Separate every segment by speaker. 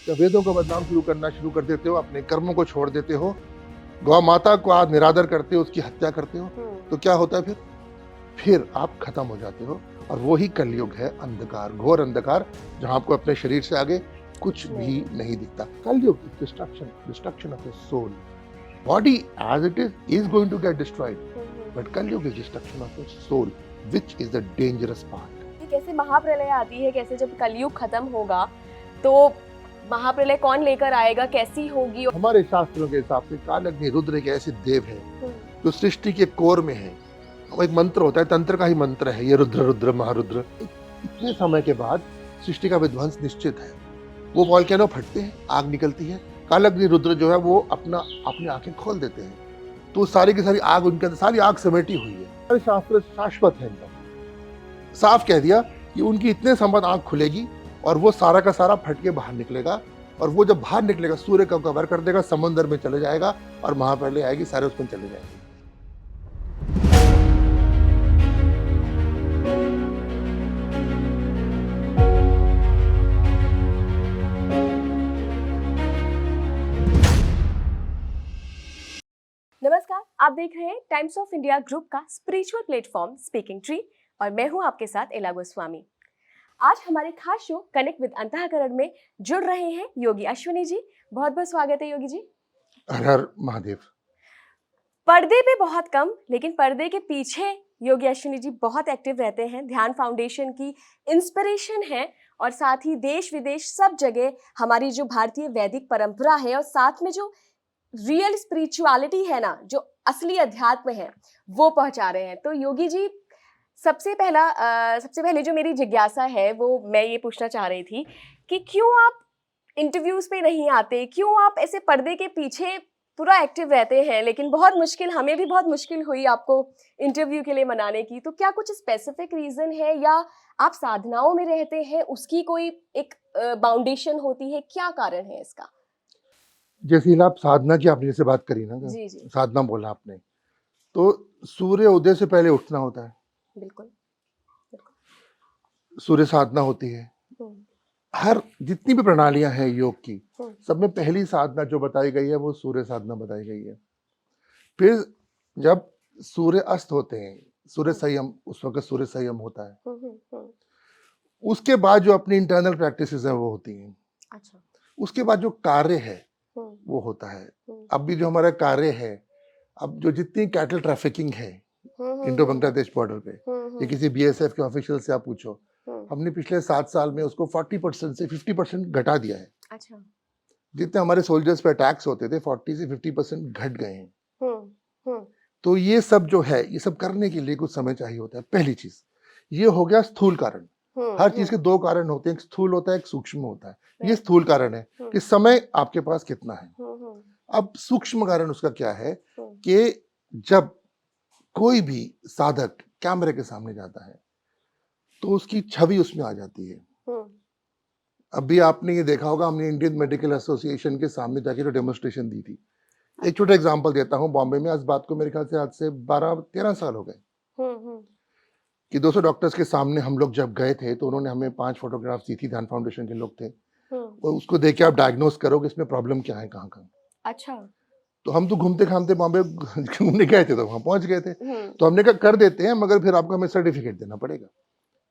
Speaker 1: जब वेदों को बदनाम करना शुरू कर देते हो, अपने कर्मों को छोड़ देते हो, गौ माता को आज निरादर करते हो, उसकी हत्या करते हो, तो क्या होता है फिर आप खत्म हो जाते हो। और वो ही कलयुग है, अंधकार, घोर अंधकार, जहां आपको अपने शरीर से आगे कुछ भी नहीं दिखता। Kalyug is destruction of the soul. Body as it is going to get destroyed, but Kalyug is destruction of the soul, which is the dangerous part.
Speaker 2: कैसे महाप्रलय आती है, कैसे जब कलयुग खत्म होगा तो महाप्रलय कौन लेकर आएगा, कैसी होगी?
Speaker 1: हमारे शास्त्रों के हिसाब से कालग्नि रुद्र एक ऐसे देव है जो सृष्टि के कोर में है। एक मंत्र होता है, तंत्र का ही मंत्र है ये, रुद्र रुद्र महारुद्र। इतने समय के बाद सृष्टि का विध्वंस निश्चित है। वो वॉल्केनो फटते हैं, आग निकलती है, कालग्नि रुद्र जो है वो अपनी आंखें खोल देते हैं, तो सारी की सारी आग उनके अंदर, सारी आग समेटी हुई है। हमारे शास्त्र शाश्वत है, एकदम साफ कह दिया कि उनकी इतने समय आंख खुलेगी और वो सारा का सारा फट के बाहर निकलेगा, और वो जब बाहर निकलेगा सूर्य को कवर कर देगा, समुद्र में चले जाएगा और महाप्रलय आएगी, सारे उसमें चले जाएंगे।
Speaker 2: नमस्कार, आप देख रहे हैं टाइम्स ऑफ इंडिया ग्रुप का स्पिरिचुअल प्लेटफॉर्म स्पीकिंग ट्री और मैं हूं आपके साथ इला गोस्वामी। आज हमारे खास शो कनेक्ट विद अंतःकरण में जुड़ रहे हैं योगी अश्विनी जी। बहुत बहुत स्वागत है योगी जी।
Speaker 1: हर हर महादेव।
Speaker 2: पर्दे पे बहुत कम, लेकिन पर्दे के पीछे योगी अश्विनी जी बहुत एक्टिव रहते हैं। ध्यान फाउंडेशन की इंस्पिरेशन है और साथ ही देश विदेश सब जगह हमारी जो भारतीय वैदिक परंपरा है और साथ में जो रियल स्पिरिचुअलिटी है ना, जो असली अध्यात्म है, वो पहुंचा रहे हैं। तो योगी जी, सबसे पहले जो मेरी जिज्ञासा है वो मैं ये पूछना चाह रही थी कि क्यों आप इंटरव्यूज पे नहीं आते, क्यों आप ऐसे पर्दे के पीछे पूरा एक्टिव रहते हैं? लेकिन हमें भी बहुत मुश्किल हुई आपको इंटरव्यू के लिए मनाने की। तो क्या कुछ स्पेसिफिक रीजन है या आप साधनाओं में रहते हैं, उसकी कोई एक बाउंडेशन होती है? क्या कारण है इसका?
Speaker 1: जैसे आप साधना की, आपने जैसे बात करी ना,
Speaker 2: जी जी,
Speaker 1: साधना बोला आपने, तो सूर्य उदय से पहले उठना होता है।
Speaker 2: बिल्कुल।
Speaker 1: सूर्य साधना होती है। हर जितनी भी प्रणालियां हैं योग की, सब में पहली साधना जो बताई गई है वो सूर्य साधना बताई गई है। फिर जब सूर्य अस्त होते हैं, सूर्य संयम, उस वक्त सूर्य संयम होता है। उसके बाद जो अपनी इंटरनल प्रैक्टिसेस हैं वो होती हैं।
Speaker 2: अच्छा।
Speaker 1: उसके बाद जो कार्य है वो होता है। अब भी जो हमारा कार्य है, अब जो जितनी कैटल ट्रैफिकिंग है इंडो बांग्लादेश बॉर्डर पे, ये किसी बीएसएफ के ऑफिशियल से आप पूछो, हमने पिछले 7 साल में उसको 40% से 50% घटा दिया है।
Speaker 2: अच्छा।
Speaker 1: जितने हमारे सोल्जर्स पे अटैक्स होते थे, 40 से 50% घट गए हैं। तो ये सब जो है, ये सब करने के लिए कुछ समय चाहिए होता है। पहली चीज ये हो गया स्थूल कारण। हर चीज के 2 कारण होते हैं, एक स्थूल होता है, एक सूक्ष्म होता है। ये स्थूल कारण है कि समय आपके पास कितना है। अब सूक्ष्म कारण उसका क्या है कि जब कोई भी साधक कैमरे के सामने जाता है तो उसकी छवि उसमें आ जाती है। अभी आपने ये देखा होगा, हमने इंडियन मेडिकल एसोसिएशन के सामने जाके जो डेमोन्स्ट्रेशन दी थी। एक छोटा एग्जांपल देता हूँ, बॉम्बे में, आज बात को मेरे ख्याल से आज से 12-13 साल हो गए कि 200 डॉक्टर्स के सामने हम लोग जब गए थे तो उन्होंने हमें 5 फोटोग्राफ दी थी, ध्यान फाउंडेशन के लोग थे, और उसको देख के आप डायग्नोस करो कि इसमें प्रॉब्लम क्या है, कहाँ कहाँ।
Speaker 2: अच्छा।
Speaker 1: तो हम तो घूमते घामते बॉम्बे घूमने गए थे, तो वहां पहुंच गए थे, तो हमने कहा कर देते हैं, मगर फिर आपको हमें सर्टिफिकेट देना पड़ेगा।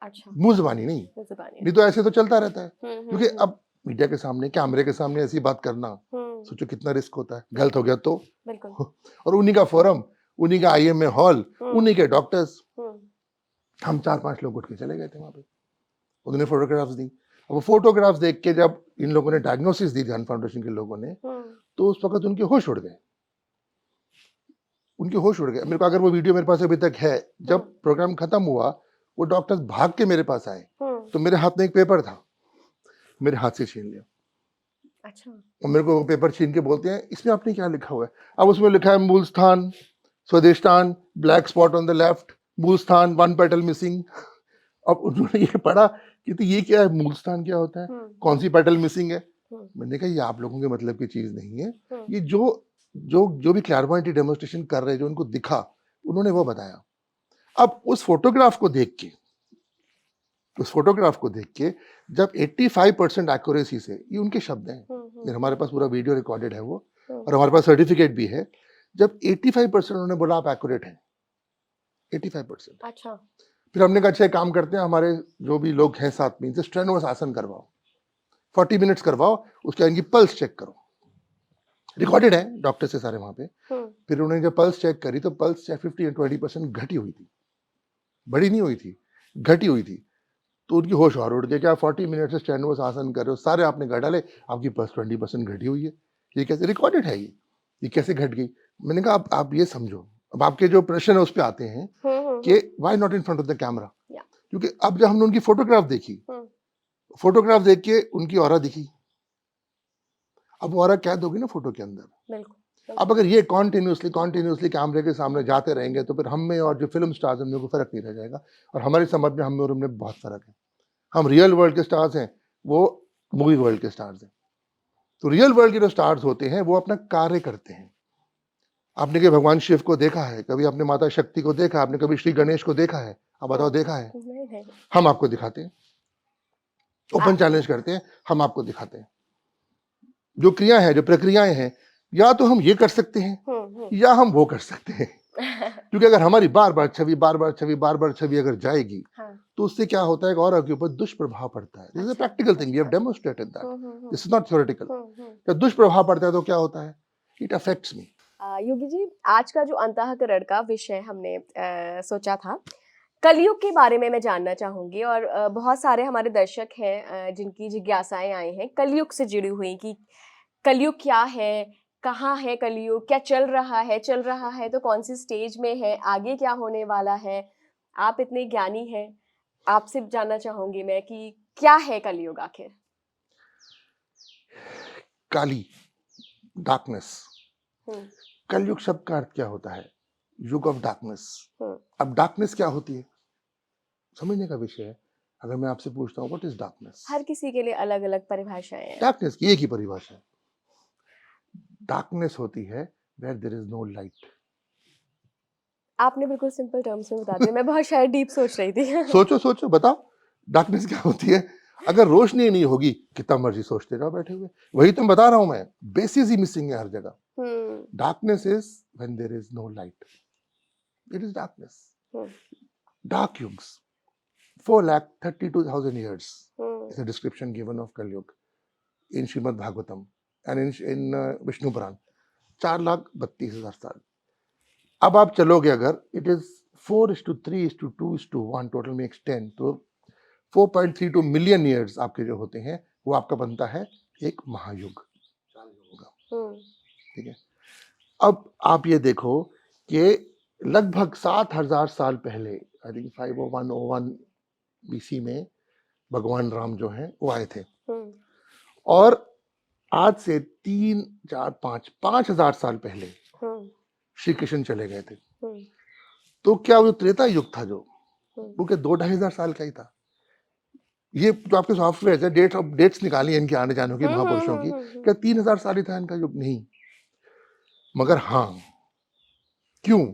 Speaker 2: अच्छा।
Speaker 1: मुंह जुबानी नहीं तो ऐसे तो चलता रहता है। क्योंकि अब मीडिया के सामने, कैमरे के सामने ऐसी बात करना, सोचो कितना रिस्क होता है, गलत हो गया तो। और उन्हीं का फोरम, उन्हीं का आईएमए हॉल, उन्हीं के डॉक्टर्स। हम 4-5 लोग उठ के चले गए थे वहां पे, उन्होंने फोटोग्राफ्स दी। अब वो फोटोग्राफ्स देख के जब इन लोगों ने डायग्नोसिस दी, ध्यान फाउंडेशन के लोगों ने, तो उस वक्त उनके होश उड़ गए, उनके होश उड़ गए। मेरे को अगर वो वीडियो मेरे पास अभी तक है, जब प्रोग्राम खत्म हुआ वो डॉक्टर्स भाग के मेरे पास आए, तो मेरे हाथ में एक पेपर था, मेरे हाथ से छीन लिया।
Speaker 2: अच्छा।
Speaker 1: और मेरे को वो पेपर छीन के बोलते हैं, इसमें आपने क्या लिखा हुआ है? अब उसमें लिखा है मूल स्थान स्वदेष्टान, black spot on the left, मूल स्थान 1 पेटल मिसिंग। अब उन्होंने ये पढ़ा कि तो ये क्या है, मूल स्थान क्या होता है, कौन सी पेटल मिसिंग है? मैंने कहा ये आप लोगों के मतलब की चीज नहीं है, ये जो भी क्लैरवॉयंट डेमोन्स्ट्रेशन कर रहे, जो उनको दिखा, उन्होंने वो बताया। अब उस फोटोग्राफ को देख के जब 85% एक्यूरेसी से, ये उनके शब्द हैं, हमारे पास पूरा वीडियो रिकॉर्डेड है वो, और हमारे पास सर्टिफिकेट भी है, जब 85% उन्होंने बोला आप एक्यूरेट हैं, 85%।
Speaker 2: अच्छा।
Speaker 1: फिर हमने कहा अच्छा काम करते हैं, हमारे जो भी लोग हैं साथ में, इनसे स्ट्रेनुअस आसन करवाओ, 40 मिनट्स करवाओ, उसके बाद इनकी पल्स चेक करो, रिकॉर्डेड है डॉक्टर से सारे वहां पे। फिर उन्होंने जब पल्स चेक करी तो पल्स 50-20% घटी हुई थी, बड़ी नहीं हुई थी, घटी हुई थी। तो उनकी होश और उड़ गया कि आप 40 मिनट से स्ट्रेनुअस आसन कर रहे हो, सारे आपने घटा ले, आपकी पल्स 20% घटी हुई है, ये कैसे रिकॉर्डेड है, ये कैसे घट गई? मैंने कहा आप ये समझो, अब आपके जो प्रश्न है उस पर आते हैं कि why not in front of the camera, क्योंकि अब जब हमने उनकी फोटोग्राफ देखी, फोटोग्राफ देख के उनकी ऑरा दिखी, अब वो ऑरा कैद होगी ना फोटो के अंदर।
Speaker 2: बिल्कुल।
Speaker 1: अब अगर ये कॉन्टिन्यूसली कैमरे के सामने जाते रहेंगे तो फिर हम में और जो फिल्म स्टार्स हैं उनको फर्क नहीं रह जाएगा, और हमारी समझ में हम में और उनमें बहुत फर्क है। हम रियल वर्ल्ड के स्टार्स हैं, वो मूवी वर्ल्ड के स्टार्स हैं। तो रियल वर्ल्ड के जो स्टार्स होते हैं वो अपना कार्य करते हैं। आपने कभी भगवान शिव को देखा है, कभी आपने माता शक्ति को देखा, आपने कभी श्री गणेश को देखा है? आप बताओ देखा है?
Speaker 2: नहीं।
Speaker 1: हम आपको दिखाते हैं, ओपन चैलेंज करते हैं, हम आपको दिखाते हैं। जो क्रिया है, जो प्रक्रियाएं हैं, या तो हम ये कर सकते हैं या हम वो कर सकते हैं। क्योंकि अगर हमारी बार बार छवि अगर जाएगी, तो उससे क्या होता है, और के ऊपर दुष्प्रभाव पड़ता है। This is a practical thing, we have demonstrated that, this is not theoretical. जब दुष्प्रभाव पड़ता है तो क्या होता है, it affects me.
Speaker 2: Yogi ji, आज का जो अंतःकरण का विषय हमने सोचा था, कलयुग के बारे में मैं जानना चाहूंगी, और बहुत सारे हमारे दर्शक हैं जिनकी जिज्ञासाएं आई हैं कलयुग से जुड़ी हुई, कि कलयुग क्या है, कहाँ है कलयुग, क्या चल रहा है तो कौन सी स्टेज में है, आगे क्या होने वाला है। आप इतने ज्ञानी हैं, आपसे जानना चाहूंगी मैं कि क्या है कलयुग आखिर।
Speaker 1: काली, डार्कनेस, कलयुग शब्द का अर्थ क्या होता है? युग ऑफ डार्कनेस। अब डार्कनेस क्या होती है, समझने का विषय है। अगर मैं आपसे पूछता हूँ व्हाट इज डार्कनेस,
Speaker 2: हर किसी के लिए अलग अलग परिभाषाएं हैं।
Speaker 1: डार्कनेस की एक ही परिभाषा है, डार्कनेस होती है where there is no light.
Speaker 2: आपने बिल्कुल सिंपल टर्म्स में बता दिया, मैं बहुत शायद डीप सोच रही थी।
Speaker 1: सोचो बताओ, डार्कनेस क्या होती है? अगर रोशनी नहीं होगी, कितना मर्जी सोचते रहो बैठे हुए, वही तो बता रहा हूं मैं, बेसिस ही मिसिंग है हर जगह। Darkness is when there is no light, it is darkness. Dark युग्स, 4,32,000 years is the description given of Kalyug in Srimad Bhagavatam and in Vishnu Puran. 4,32,000 साल। अब आप चलोगे अगर, इट इज 4:3:2:1, टोटल मेक्स 10, तो 4.32 मिलियन ईयर्स आपके जो होते हैं वो आपका बनता है एक महायुग। ठीक है। अब आप ये देखो कि लगभग 7,000 साल पहले, आई थिंक 501 BC में भगवान राम जो हैं वो आए थे, और आज से 3-4-5,000 साल पहले श्री कृष्ण चले गए थे। तो क्या वो त्रेता युग था जो, वो क्या 2-2,500 साल का ही था? ये जो आपके सॉफ्टवेयर है, डेट्स निकाली है इनके आने जाने की, महापुरुषों की, क्या 3,000 साल ही था इनका युग? नहीं। मगर हाँ, क्यों?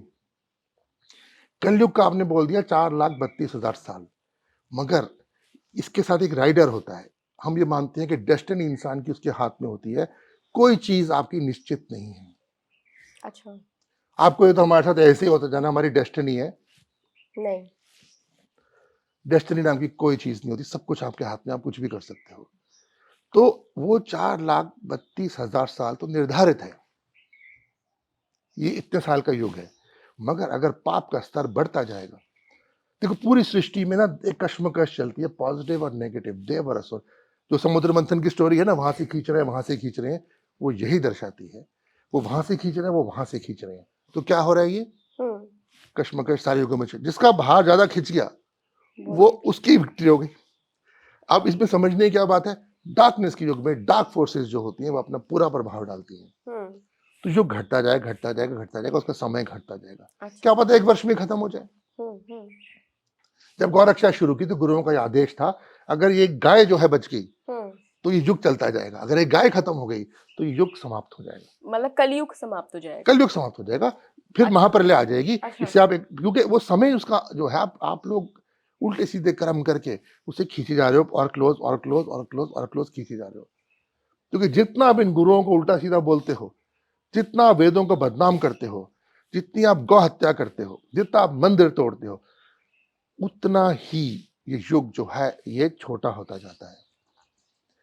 Speaker 1: कलयुग का आपने बोल दिया 4,32,000 साल, मगर इसके साथ एक राइडर होता है। हम ये मानते हैं कि डेस्टिनी इंसान की उसके हाथ में होती है, कोई चीज आपकी निश्चित नहीं है।
Speaker 2: अच्छा।
Speaker 1: आपको ये तो हमारे साथ ऐसे ही होता जाना हमारी डेस्टिनी है? नहीं, डेस्टिनी नाम की कोई चीज नहीं होती, सब कुछ आपके हाथ में, आप कुछ भी कर सकते हो। तो वो 4,32,000 साल तो निर्धारित है, ये इतने साल का युग है। मगर अगर पाप का स्तर बढ़ता जाएगा, देखो पूरी सृष्टि में ना एक कश्मकश चलती है, पॉजिटिव और नेगेटिव, देव और असुर। जो समुद्र मंथन की स्टोरी है ना, वहां से खींच रहे हैं, वहां से खींच रहे हैं, वो यही दर्शाती है। वो वहां से खींच रहे हैं, वो वहां से खींच रहे हैं। तो क्या हो रहा है, ये कश्मकश सारे युगों में। जिसका भार ज्यादा खिंच गया वो उसकी विक्ट्री हो गई। अब इसमें समझने की क्या बात है, डार्कनेस के युग में डार्क फोर्सेस जो होती हैं वो अपना पूरा प्रभाव डालती हैं। तो युग घटता जाएगा, उसका समय घटता जाएगा। अच्छा। क्या पता 1 वर्ष में खत्म हो जाए। जब गौरक्षा शुरू की तो गुरुओं का आदेश था, अगर ये गाय जो है बच गई तो ये युग चलता जाएगा, अगर एक गाय खत्म हो गई तो ये युग समाप्त हो जाएगा,
Speaker 2: मतलब कलयुग समाप्त हो जाएगा।
Speaker 1: कलयुग समाप्त हो जाएगा, फिर महाप्रलय आ जाएगी। इससे आप क्योंकि वो समय उसका जो है, आप लोग उल्टे सीधे कर्म करके उसे खींचे जा रहे हो और क्लोज और क्लोज और क्लोज और क्लोज खींचे जा रहे हो। क्योंकि जितना आप इन गुरुओं को उल्टा सीधा बोलते हो, जितना आप वेदों को बदनाम करते हो, जितनी आप गौ हत्या करते हो, जितना आप मंदिर तोड़ते हो, उतना ही ये युग जो है ये छोटा होता जाता है।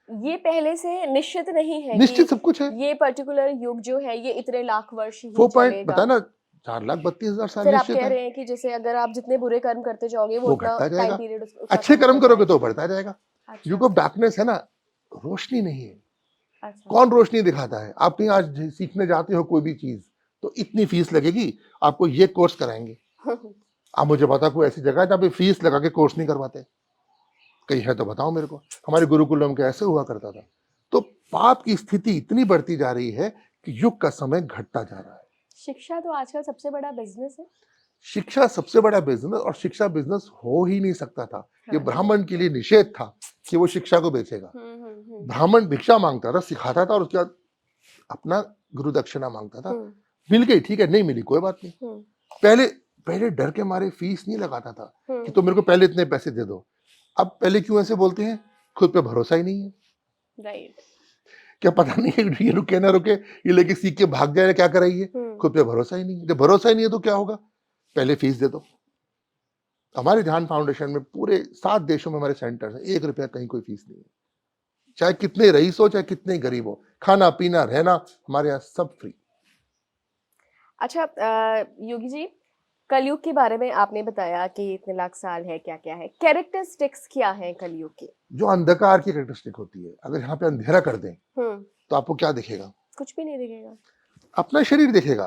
Speaker 2: ये पहले से निश्चित नहीं है
Speaker 1: निश्चित
Speaker 2: कि
Speaker 1: सब कुछ है।
Speaker 2: ये पर्टिकुलर युग जो है ये इतने लाख वर्ष ही
Speaker 1: 4 पॉइंट
Speaker 2: चलेगा।
Speaker 1: बताया ना, 4,32,000 साल
Speaker 2: फिर आप
Speaker 1: निश्चित
Speaker 2: कह
Speaker 1: है।
Speaker 2: रहे हैं कि जैसे अगर आप जितने बुरे कर्म करते जाओगे वो
Speaker 1: वो
Speaker 2: उतना
Speaker 1: घटता
Speaker 2: टाइम
Speaker 1: जाएगा।
Speaker 2: पीरियड उसका
Speaker 1: अच्छे
Speaker 2: कम
Speaker 1: कर्म
Speaker 2: होता
Speaker 1: करोगे तो
Speaker 2: जाएगा।
Speaker 1: बढ़ता जाएगा।
Speaker 2: अच्छा
Speaker 1: युग ऑफ डार्कनेस है ना, रोशनी नहीं है।
Speaker 2: अच्छा
Speaker 1: कौन रोशनी दिखाता है? आप कहीं आज सीखने जाते हो कोई भी चीज, तो इतनी फीस लगेगी, आपको ये कोर्स कराएंगे। आप मुझे बता कोई ऐसी जगह है जहाँ पे फीस लगा के कोर्स नहीं करवाते? कहीं है तो बताओ मेरे को। हमारे गुरुकुलम के ऐसे हुआ करता था। तो पाप की स्थिति इतनी बढ़ती जा रही है कि युग का समय घटता जा रहा है।
Speaker 2: शिक्षा तो आजकल सबसे बड़ा बिजनेस है।
Speaker 1: शिक्षा सबसे बड़ा बिजनेस, और शिक्षा बिजनेस हो ही नहीं सकता था। ये
Speaker 2: हाँ।
Speaker 1: ब्राह्मण के लिए निषेध था कि वो शिक्षा को बेचेगा। ब्राह्मण भिक्षा मांगता था, सिखाता था और उसके बाद अपना गुरु दक्षिणा मांगता था। मिल गई ठीक है, नहीं मिली कोई बात नहीं। पहले पहले डर के मारे फीस नहीं लगाता था कि तुम मेरे को पहले इतने पैसे दे दो। अब पहले क्यों ऐसे बोलते हैं? खुद पे भरोसा ही नहीं है।
Speaker 2: राइट।
Speaker 1: क्या पता नहीं है ये रुके ना रुके, ये लेके सीख के भाग जाए, क्या कराइए? खुद पे भरोसा ही नहीं है। जब भरोसा ही नहीं है तो क्या होगा? पहले फीस दे दो। हमारे ध्यान फाउंडेशन में पूरे 7 देशों में हमारे सेंटर्स हैं, 1 रुपया कहीं कोई फीस नहीं है। चाहे कितने रईस हो, चाहे कितने गरीब हो, खाना पीना रहना हमारे यहाँ सब फ्री।
Speaker 2: अच्छा योगी जी, कलयुग के बारे में आपने बताया कि इतने लाख साल है, क्या क्या है, कैरेक्टरिस्टिक्स क्या है कलयुग के?
Speaker 1: जो अंधकार की कैरेक्टरिस्टिक होती है, अगर यहाँ पे अंधेरा कर दें तो आपको क्या दिखेगा?
Speaker 2: कुछ भी नहीं दिखेगा।
Speaker 1: अपना शरीर दिखेगा।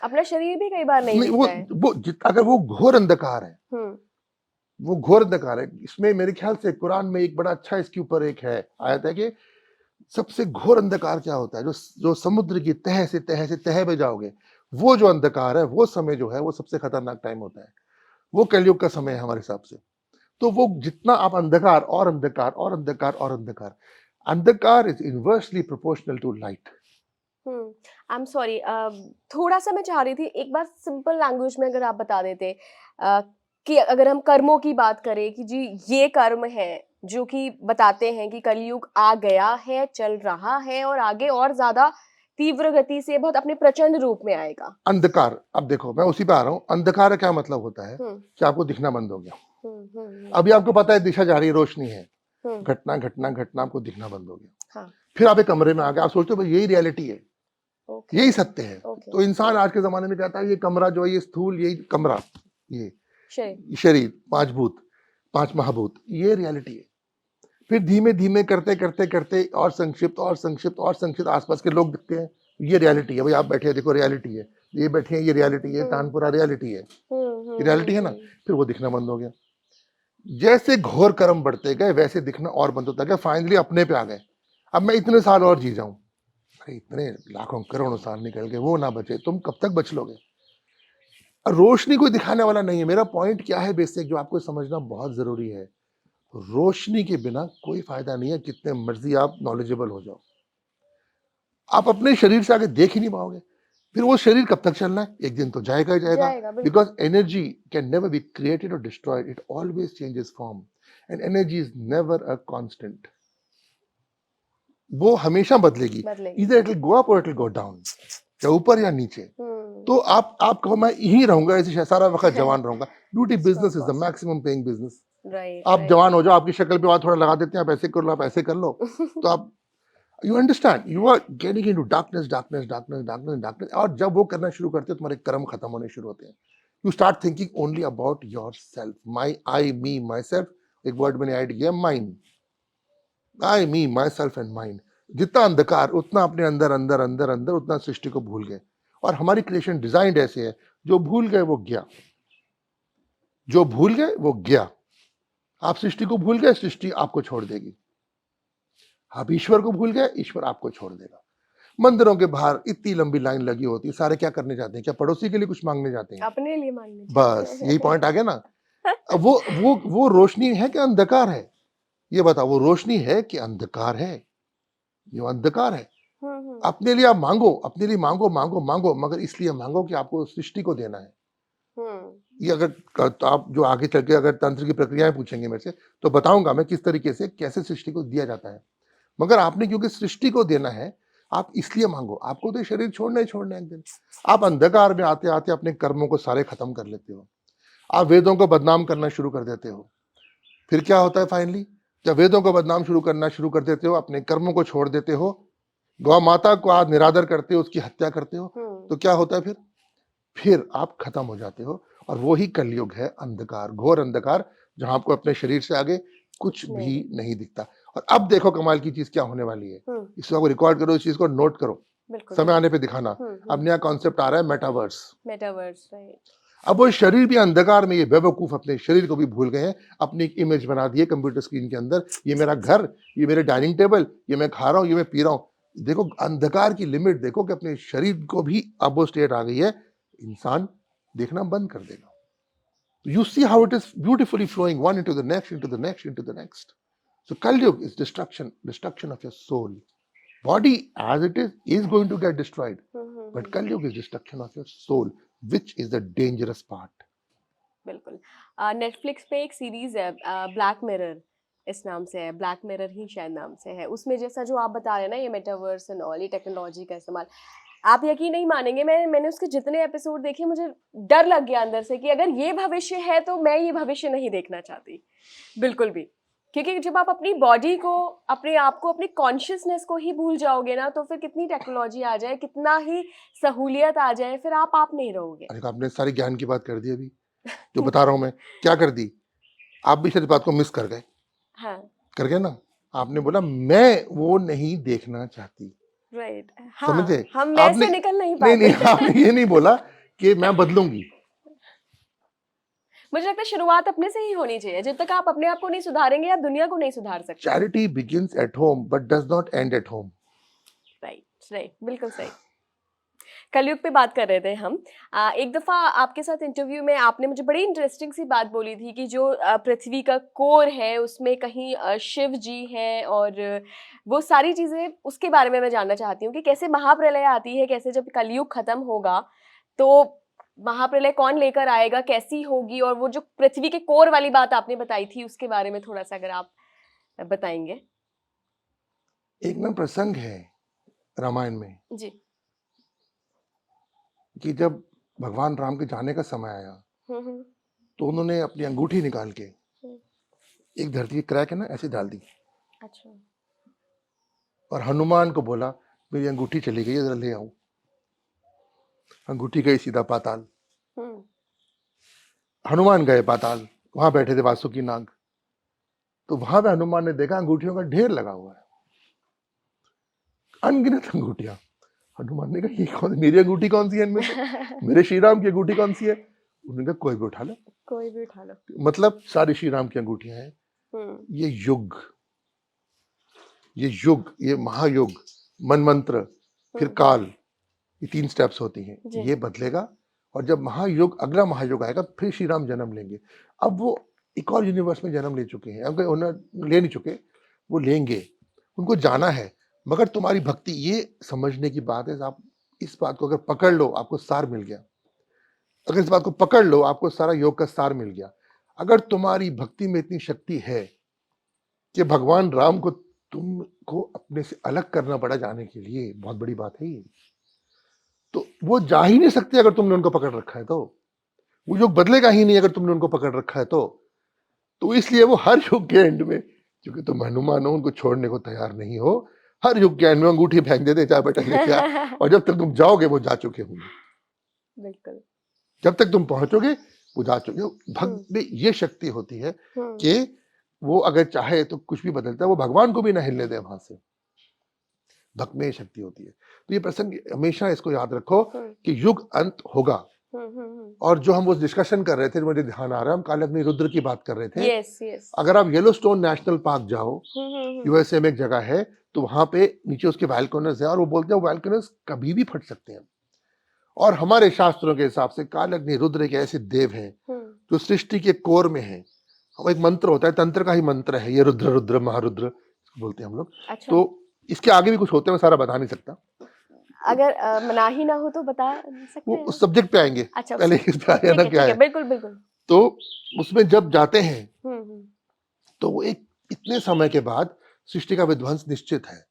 Speaker 2: अपना शरीर भी कई बार नहीं
Speaker 1: नहीं,
Speaker 2: दिखता है।
Speaker 1: अगर वो घोर अंधकार है, वो घोर अंधकार है। इसमें मेरे ख्याल से कुरान में एक बड़ा अच्छा इसके ऊपर एक है आयत है कि सबसे घोर अंधकार क्या होता है? जो समुद्र की तह से तह में जाओगे, वो जो अंधकार है, वो समय जो है वो सबसे खतरनाक टाइम होता है। वो कलयुग का समय है हमारे हिसाब से। तो वो जितना आप अंधकार और अंधकार और अंधकार और अंधकार, अंधकार is inversely proportional to light.
Speaker 2: I am sorry, थोड़ा सा मैं चाह रही थी एक बार सिंपल लैंग्वेज में अगर आप बता देते कि अगर हम कर्मों की बात करें कि जी ये कर्म है जो कि बताते हैं कि कलयुग आ गया है, चल रहा है और आगे और ज्यादा तीव्र गति से बहुत अपने प्रचंड रूप में आएगा।
Speaker 1: अंधकार, अब देखो मैं उसी पे आ रहा हूँ। अंधकार का क्या मतलब होता है? कि आपको दिखना बंद हो गया। अभी आपको पता है दिशा जा रही है, रोशनी है, घटना घटना घटना आपको दिखना बंद हो गया।
Speaker 2: हाँ।
Speaker 1: फिर आप एक कमरे में आ गए, आप सोचते हो भाई यही रियलिटी है, यही सत्य है। तो इंसान आज के जमाने में कहता है ये कमरा जो है, ये स्थूल, यही कमरा, ये शरीर, 5 भूत, 5 महाभूत, ये रियलिटी है। फिर धीमे धीमे करते करते करते और संक्षिप्त और संक्षिप्त और संक्षिप्त, आसपास के लोग दिखते हैं, ये रियलिटी है। भाई आप बैठे देखो, रियलिटी है। ये बैठे हैं, ये रियलिटी है। तानपुरा रियलिटी है, रियलिटी है ना। फिर वो दिखना बंद हो गया। जैसे घोर कर्म बढ़ते गए वैसे दिखना और बंद होता गया। फाइनली अपने पे आ गए, अब मैं इतने साल और जी जाऊं। अरे इतने लाखों करोड़ों साल निकल गए, वो ना बचे, तुम कब तक बच लोगे? रोशनी कोई दिखाने वाला नहीं है। मेरा पॉइंट क्या है बेसिक, जो आपको समझना बहुत जरूरी है, रोशनी के बिना कोई फायदा नहीं है, कितने मर्जी आप नॉलेजेबल हो जाओ, आप अपने शरीर से आगे देख ही नहीं पाओगे। फिर वो शरीर कब तक चलना है? एक दिन तो जाएगा ही जाएगा। Because energy can never be created और destroyed, it always changes form, and energy is never a constant. वो हमेशा बदलेगी, इधर इट विल गो अप और इट विल गो डाउन, या ऊपर या नीचे। तो आप कहो मैं यही रहूंगा, ऐसे सारा वक्त जवान रहूंगा। Beauty business is the maximum paying business. आप जवान हो जाओ, आपकी शक्ल पे थोड़ा लगा देते हैं, आप ऐसे कर लो, आप ऐसे कर लो, तो आप you understand, you are getting into darkness darkness darkness darkness darkness. और जब वो करना शुरू करते हो, तुम्हारे कर्म खत्म होने शुरू होते हैं। You start thinking only about your self, my, I, me, my self. एक वर्ड मैंने ऐड किया, mind, I, me, my self and mind. जितना अंधकार, उतना अपने अंदर अंदर अंदर अंदर, उतना सृष्टि को भूल गए। और हमारी क्रिएशन डिजाइंड ऐसे है, जो भूल गए वो गया, जो भूल गए वो गया। आप सृष्टि को भूल गए, सृष्टि आपको छोड़ देगी। आप ईश्वर को भूल गए, ईश्वर आपको छोड़ देगा। मंदिरों के बाहर इतनी लंबी लाइन लगी होती है, सारे क्या करने जाते हैं? क्या पड़ोसी के लिए कुछ मांगने जाते हैं? अपने लिए मांगने। बस यही पॉइंट आ गया ना। अब वो रोशनी है कि अंधकार है? ये बताओ, वो रोशनी है कि अंधकार है? ये अंधकार है। अपने लिए आप मांगो, अपने लिए मांगो मांगो मांगो, मगर इसलिए मांगो कि आपको सृष्टि को देना है। ये अगर तो आप जो आगे चल के अगर तंत्र की प्रक्रियाएं पूछेंगे मेरे से तो बताऊंगा मैं किस तरीके से कैसे सृष्टि को दिया जाता है। मगर आपने क्योंकि सृष्टि को देना है, आप इसलिए मांगो। आपको तो ये शरीर छोड़ना ही छोड़ना है एक दिन। आप अंधकार में आते आते अपने कर्मों को सारे खत्म कर लेते हो, आप वेदों को बदनाम करना शुरू कर देते हो। फिर क्या होता है फाइनली, जब वेदों को बदनाम करना शुरू कर देते हो, अपने कर्मों को छोड़ देते हो, गौ माता को आज निरादर करते हो, उसकी हत्या करते हो, तो क्या होता है फिर आप खत्म हो जाते हो। और वो ही कलयुग है, अंधकार, घोर अंधकार, जहां आपको अपने शरीर से आगे कुछ भी नहीं दिखता। और अब देखो कमाल की चीज क्या होने वाली है, इसको आपको रिकॉर्ड करो, इस चीज को नोट करो, समय आने पे दिखाना। अब नया कॉन्सेप्ट आ रहा है, मेटावर्स।
Speaker 2: राइट।
Speaker 1: अब वो शरीर भी अंधकार में, ये बेवकूफ अपने शरीर को भी भूल गए हैं, अपनी एक इमेज बना दी है कंप्यूटर स्क्रीन के अंदर। ये मेरा घर, ये मेरे डाइनिंग टेबल, ये मैं खा रहा हूँ, ये मैं पी रहा हूँ। देखो अंधकार की लिमिट देखो कि अपने शरीर को भी अब वो स्टेट आ गई है, इंसान देखना बंद कर देगा। You see how it is beautifully flowing one into the next, into the next, into the next. So Kalyug is destruction of your soul. Body as it is going to get destroyed. But Kalyug is destruction of your soul, which is the dangerous part.
Speaker 2: बिल्कुल। Netflix पे एक series है black mirror, इस नाम से है, black mirror ही शायद नाम से है। उसमें जैसा जो आप बता रहे हैं ना, ये मेटावर्स एंड ऑल, ये टेक्नोलॉजी का इस्तेमाल, आप यकीन नहीं मानेंगे, मैंने उसके जितने एपिसोड देखे मुझे डर लग गया अंदर से कि अगर ये भविष्य है तो मैं ये भविष्य नहीं देखना चाहती बिल्कुल भी। क्योंकि जब आप अपनी बॉडी को, अपने आप को, अपनी कॉन्शियसनेस को ही भूल जाओगे ना, तो फिर कितनी टेक्नोलॉजी आ जाए, कितना ही सहूलियत आ जाए, फिर आप नहीं रहोगे।
Speaker 1: अरे आपने सारी ज्ञान की बात कर दी अभी, जो बता रहा हूँ मैं, क्या कर दी? आप भी शायद बात को मिस कर गए।
Speaker 2: हाँ,
Speaker 1: कर गए ना। आपने बोला मैं वो नहीं देखना चाहती,
Speaker 2: राइट। हाँ,
Speaker 1: समझे?
Speaker 2: हम वैसे निकल नहीं पाते।
Speaker 1: नहीं, आपने ये नहीं बोला कि मैं बदलूंगी।
Speaker 2: मुझे लगता है शुरुआत अपने से ही होनी चाहिए। जब तक आप अपने आप को नहीं सुधारेंगे, आप दुनिया को नहीं सुधार सकते।
Speaker 1: Charity begins at home but does not and at home.
Speaker 2: Right, बिल्कुल सही। कलयुग पे बात कर रहे थे हम। एक दफ़ा आपके साथ इंटरव्यू में आपने मुझे बड़ी इंटरेस्टिंग सी बात बोली थी कि जो पृथ्वी का कोर है उसमें कहीं शिव जी हैं, और वो सारी चीज़ें, उसके बारे में मैं जानना चाहती हूँ कि कैसे महाप्रलय आती है, कैसे जब कलयुग खत्म होगा तो महाप्रलय कौन लेकर आएगा, कैसी होगी, और वो जो पृथ्वी के कोर वाली बात आपने बताई थी उसके बारे में थोड़ा सा अगर आप बताएंगे।
Speaker 1: एक ना प्रसंग है रामायण में
Speaker 2: जी,
Speaker 1: कि जब भगवान राम के जाने का समय आया तो उन्होंने अपनी अंगूठी निकाल के एक धरती की क्रैक है ना ऐसे डाल दी।
Speaker 2: अच्छा।
Speaker 1: और हनुमान को बोला मेरी अंगूठी चली गई, जरा ले आऊं। अंगूठी गई सीधा पाताल। हनुमान गए पाताल, वहां बैठे थे वासुकी नाग। तो वहां पे हनुमान ने देखा अंगूठियों का ढेर लगा हुआ है, अनगिनत अंगूठियां। हनुमान ने कहा ये कौन, मेरी अंगूठी कौन सी है इनमें से? मेरे श्री राम की अंगूठी कौन सी है? उन्होंने कहा कोई भी उठा लो, कोई भी उठा लो। मतलब सारी श्री राम की अंगूठियां हैं। ये युग, ये महायुग, मनमंत्र, फिर काल, ये 3 स्टेप्स होती हैं। ये बदलेगा और जब महायुग, अगला महायुग आएगा, फिर श्री राम जन्म लेंगे। अब वो एक और यूनिवर्स में जन्म ले चुके हैं, अब उन्हें ले नहीं चुके, वो लेंगे, उनको जाना है। मगर तुम्हारी भक्ति, ये समझने की बात है, आप इस बात को अगर पकड़ लो आपको सार मिल गया। अगर इस बात को पकड़ लो आपको सारा योग का सार मिल गया। अगर तुम्हारी भक्ति में इतनी शक्ति है कि भगवान राम को तुमको अपने से अलग करना पड़ा जाने के लिए, बहुत बड़ी बात है ये। तो वो जा ही नहीं सकते अगर तुमने उनको पकड़ रखा है, तो वो योग बदलेगा ही नहीं अगर तुमने उनको पकड़ रखा है। तो इसलिए वो हर युग के एंड में, क्योंकि तुम हनुमान हो, उनको छोड़ने को तैयार नहीं हो, हर युग के एंड में अंगूठी फेंक देते, चाहे बेटा लेके आ, और जब तक तुम जाओगे वो जा चुके होंगे।
Speaker 2: बिल्कुल,
Speaker 1: जब तक तुम पहुंचोगे वो जा चुके हो। भक्त में ये शक्ति होती है कि वो अगर चाहे तो कुछ भी बदलता है, वो भगवान को भी ना हिलने दे वहां से। भक्त में ये शक्ति होती है। तो ये प्रसंग हमेशा इसको याद रखो कि युग अंत होगा। और जो हम वो डिस्कशन कर रहे थे, मुझे ध्यान आ रहा है, हम कालग्नि रुद्र की बात कर रहे थे।
Speaker 2: yes.
Speaker 1: अगर आप येलोस्टोन नेशनल पार्क जाओ, यूएसए में एक जगह है, तो वहां पे नीचे उसके वैल्कनस है, और वो बोलते हैं वो वैल्कनस कभी भी फट सकते हैं। और हमारे शास्त्रों के हिसाब से कालग्नि रुद्र एक ऐसे देव हैं जो सृष्टि के कोर में है। एक मंत्र होता है, तंत्र का ही मंत्र है ये, रुद्र रुद्र महारुद्र बोलते हैं हम लोग। अच्छा। तो इसके आगे भी कुछ होते हैं, मैं सारा बता नहीं सकता।
Speaker 2: अगर मनाही ना हो तो बता सकते
Speaker 1: वो
Speaker 2: हैं?
Speaker 1: उस सब्जेक्ट पे आएंगे,
Speaker 2: अच्छा,
Speaker 1: पहले इस पे आया ना क्या
Speaker 2: ठीक है,
Speaker 1: है।
Speaker 2: बिल्कुल, बिल्कुल।
Speaker 1: तो उसमें जब जाते हैं
Speaker 2: हुँ।
Speaker 1: तो वो एक इतने समय के बाद सृष्टि का विध्वंस निश्चित है।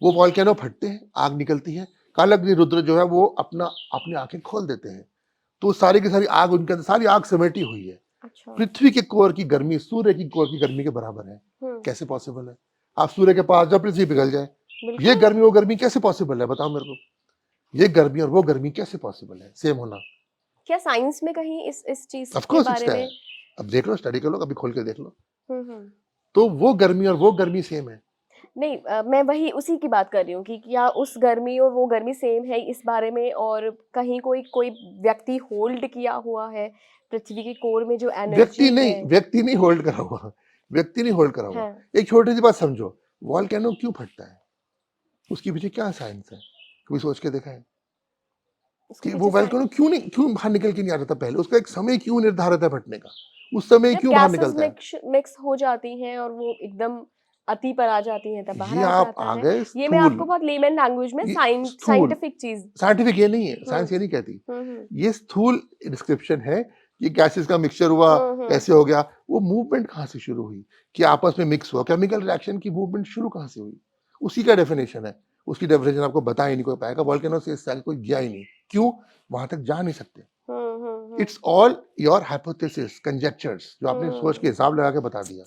Speaker 1: वो वॉल्केनो फटते हैं, आग निकलती है, कालाग्नि रुद्र जो है वो अपनी आंखें खोल देते हैं। तो सारी की सारी आग उनके अंदर, सारी आग समेटी हुई है।
Speaker 2: अच्छा।
Speaker 1: पृथ्वी के कोर की गर्मी सूर्य की कोर की गर्मी के बराबर है।
Speaker 2: हुँ,
Speaker 1: कैसे पॉसिबल है? आप सूर्य के पास जब पृथ्वी पिघल जाए, ये
Speaker 2: बिल्कुल।
Speaker 1: गर्मी वो गर्मी कैसे पॉसिबल है, बताओ मेरे को। ये गर्मी और वो गर्मी कैसे पॉसिबल है सेम होना?
Speaker 2: क्या साइंस में कहीं इस चीज़
Speaker 1: ऑफ
Speaker 2: के
Speaker 1: कोर्स इट्स
Speaker 2: बारे में?
Speaker 1: देयर। अब देख लो, स्टडी कर लो, कभी खोल के देख लो।
Speaker 2: हुँ।
Speaker 1: तो वो गर्मी और वो गर्मी सेम है।
Speaker 2: नहीं, मैं वही उसी की बात कर रही हूँ कि क्या उस गर्मी और वो गर्मी सेम है इस बारे में, और कहीं कोई कोई व्यक्ति होल्ड किया हुआ है पृथ्वी के कोर में जो
Speaker 1: व्यक्ति
Speaker 2: एनर्जी है?
Speaker 1: नहीं, व्यक्ति नहीं होल्ड करा हुआ, व्यक्ति नहीं होल्ड करा हुआ।
Speaker 2: हाँ,
Speaker 1: एक छोटी सी बात समझो, वॉल्केनो क्यों फटता है? उसके पीछे क्या साइंस है? कभी सोच के देखा है
Speaker 2: उसके
Speaker 1: कि वो
Speaker 2: पीछे
Speaker 1: वॉल्केनो क्यों बाहर निकल के नहीं आ रहा था पहले? उसका एक समय क्यों निर्धारित है फटने का? उस समय
Speaker 2: जब
Speaker 1: क्यों बाहर
Speaker 2: गैसेस
Speaker 1: निकलता है?
Speaker 2: मिक्स हो जाती हैं और वो एकदम अति पर आ जाती हैं तब बाहर
Speaker 1: ये
Speaker 2: आ
Speaker 1: आप
Speaker 2: जाता
Speaker 1: आ
Speaker 2: है।
Speaker 1: गए
Speaker 2: ये मैं
Speaker 1: स्थूल,
Speaker 2: आपको बहुत लेमन लैंग्वेज में
Speaker 1: ये स्थूल,
Speaker 2: साइंटिफिक चीज़।
Speaker 1: साइंटिफिक ये नहीं है,
Speaker 2: हुँ,
Speaker 1: साइंस ये नहीं कहती।
Speaker 2: हुँ।
Speaker 1: ये स्थूल डिस्क्रिप्शन है कि गैसेस का मिक्सचर हुआ,
Speaker 2: हुँ।
Speaker 1: कैसे हो गया? वो मूवमेंट कहाँ से शुरू हुई? कि आपस में मिक्स हुआ, केमिकल रिएक्शन की मूवमेंट शुरू कहाँ से हुई? उसी का डेफिनेशन है। उसकी डेफिनेशन आपको बता ही नहीं कोई पाएगा, वोल्केनो से इस साल कोई गया ही नहीं। क्यों? वहाँ तक जा नहीं सकते।
Speaker 2: हुँ।
Speaker 1: इट्स ऑल योर हाइपोथेसिस, कंजेक्चर्स, जो आपने सोच के
Speaker 2: हुँ।
Speaker 1: हिसाब लगा के बता दिया।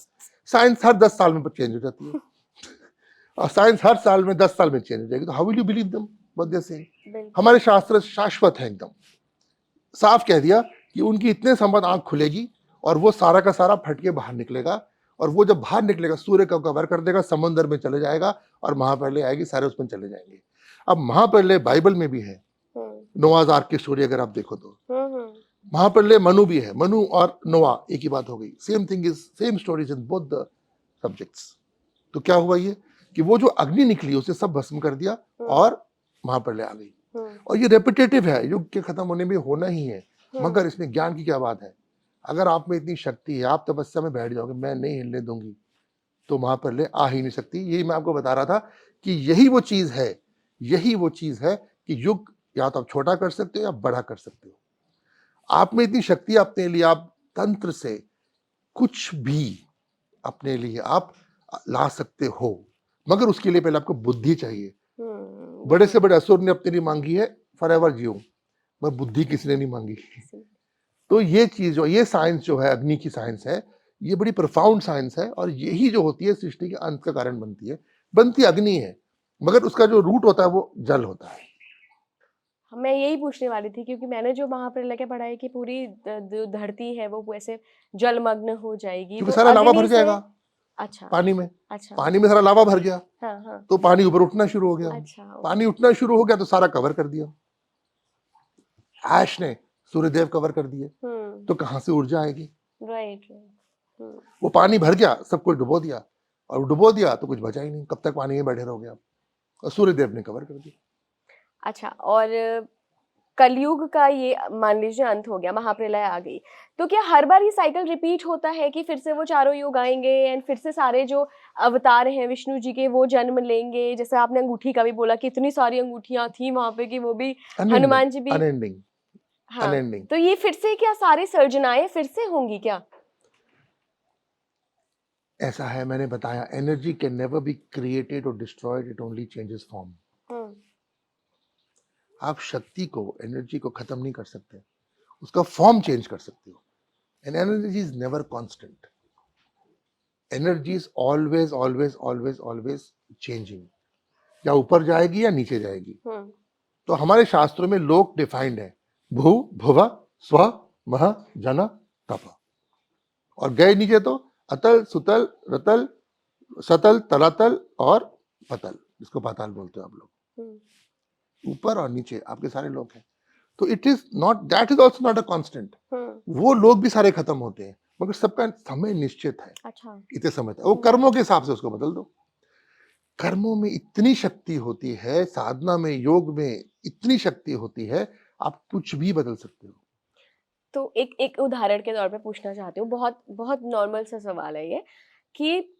Speaker 1: साइंस हर 10 साल में चेंज हो जाती है, और साइंस हर साल में 10 साल में चेंज हो जाएगी, तो how will you believe them what they से?
Speaker 2: बिल्कुल।
Speaker 1: हमारे शास्त्र शाश्वत है एकदम। साफ कह दिया कि उनकी इतने संबंध आंख खुलेगी और वो सारा का सारा फट के बाहर निकलेगा, और वो जब बाहर निकलेगा सूर्य को कवर कर देगा, समुद्र में चले जाएगा, और महाप्रलय आएगी, सारे उसमें चले जाएंगे। अब महाप्रलय बाइबल में भी है,
Speaker 2: हुँ।
Speaker 1: नोआज आर्क की स्टोरी अगर आप देखो तो
Speaker 2: हुँ।
Speaker 1: महाप्रलय मनु भी है, मनु और नोआ एक ही बात हो गई। Same thing is, same stories in both the subjects. तो क्या हुआ ये कि वो जो अग्नि निकली उसे सब भस्म कर दिया
Speaker 2: हुँ।
Speaker 1: और महाप्रलय आ गई।
Speaker 2: हुँ।
Speaker 1: और ये रेपिटेटिव है, युग के खत्म होने में होना ही है।
Speaker 2: हुँ।
Speaker 1: मगर इसमें ज्ञान की क्या बात है? अगर आप में इतनी शक्ति है, आप तपस्या में बैठ जाओगे, मैं नहीं हिलने दूंगी, तो महाप्रलय आ ही नहीं सकती। यही मैं आपको बता रहा था कि यही वो चीज है, यही वो चीज है कि युग या तो आप छोटा कर सकते हो या बड़ा कर सकते हो। आप में इतनी शक्ति, अपने लिए आप तंत्र से कुछ भी अपने लिए आप ला सकते हो, मगर उसके लिए पहले आपको बुद्धि चाहिए। बड़े से बड़े असुर ने अपने लिए मांगी है फॉरएवर जियो, मगर बुद्धि किसी ने नहीं मांगी। तो ये चीज जो, ये साइंस जो है, अग्नि की साइंस है, ये बड़ी प्रोफाउंड साइंस है, और यही जो होती है सृष्टि के अंत का कारण बनती है। बनती अग्नि है, मगर उसका जो रूट होता है वो जल होता है।
Speaker 2: मैं यही पूछने वाली थी क्योंकि मैंने जो महाप्रलय के पढ़ा है कि पूरी जो धरती है वो ऐसे जलमग्न हो जाएगी,
Speaker 1: क्योंकि
Speaker 2: तो
Speaker 1: सारा लावा भर
Speaker 2: अग्नि से।
Speaker 1: जाएगा
Speaker 2: अच्छा।
Speaker 1: पानी में,
Speaker 2: अच्छा।
Speaker 1: पानी में सारा लावा भर गया,
Speaker 2: हाँ।
Speaker 1: तो पानी ऊपर उठना शुरू हो गया।
Speaker 2: अच्छा,
Speaker 1: पानी
Speaker 2: ओके।
Speaker 1: उठना शुरू हो गया तो सारा कवर कर दिया, ऐश ने सूर्यदेव कवर कर दिए, तो कहां से ऊर्जा आएगी?
Speaker 2: राइट।
Speaker 1: वो पानी भर गया, सब कुछ डुबो दिया, और डुबो दिया तो कुछ बचा ही नहीं, कब तक पानी में बैठे रहोगे आप? और सूर्यदेव ने कवर कर दिया।
Speaker 2: अच्छा, और कलयुग का ये मान लीजिए अंत हो गया, महाप्रलय आ गई, तो क्या हर बार ये साइकिल रिपीट होता है कि फिर से वो चारों युग आएंगे एंड फिर से सारे जो अवतार हैं विष्णु जी के वो जन्म लेंगे? जैसे आपने अंगूठी का भी बोला कि इतनी सारी अंगूठियां थी वहां पे कि वो भी
Speaker 1: अनएंडिंग,
Speaker 2: हनुमान जी भी।
Speaker 1: अनएंडिंग,
Speaker 2: हाँ,
Speaker 1: अनएंडिंग।
Speaker 2: तो ये फिर से क्या सारी सर्जनाएं फिर से होंगी क्या?
Speaker 1: ऐसा है, मैंने बताया, energy can never be created और destroyed, it only changes form. आप शक्ति को, एनर्जी को खत्म नहीं कर सकते, उसका फॉर्म चेंज कर सकते हो। And energy is never constant, energy is always always always always changing, या ऊपर जाएगी या नीचे जाएगी। तो हमारे शास्त्रों में लोक डिफाइंड है, भू भुव स्व मह जन तप, और गए नीचे तो अतल सुतल रतल सतल तलातल और पतल, जिसको पाताल बोलते हो आप लोग। ऊपर और नीचे आपके सारे लोग हैं। तो it is not, that is also not a constant. वो लोग भी सारे खत्म होते हैं, मगर सबका समय निश्चित है।
Speaker 2: अच्छा।
Speaker 1: इतने समय तक, वो कर्मों के हिसाब से उसको बदल दो। कर्मों में इतनी शक्ति होती है, साधना में, योग में इतनी शक्ति होती है, आप कुछ भी बदल सकते हो।
Speaker 2: तो एक एक उदाहरण के तौर पे पूछना चाहती हूँ, बहुत बहुत नॉर्मल सा सवाल है ये, कि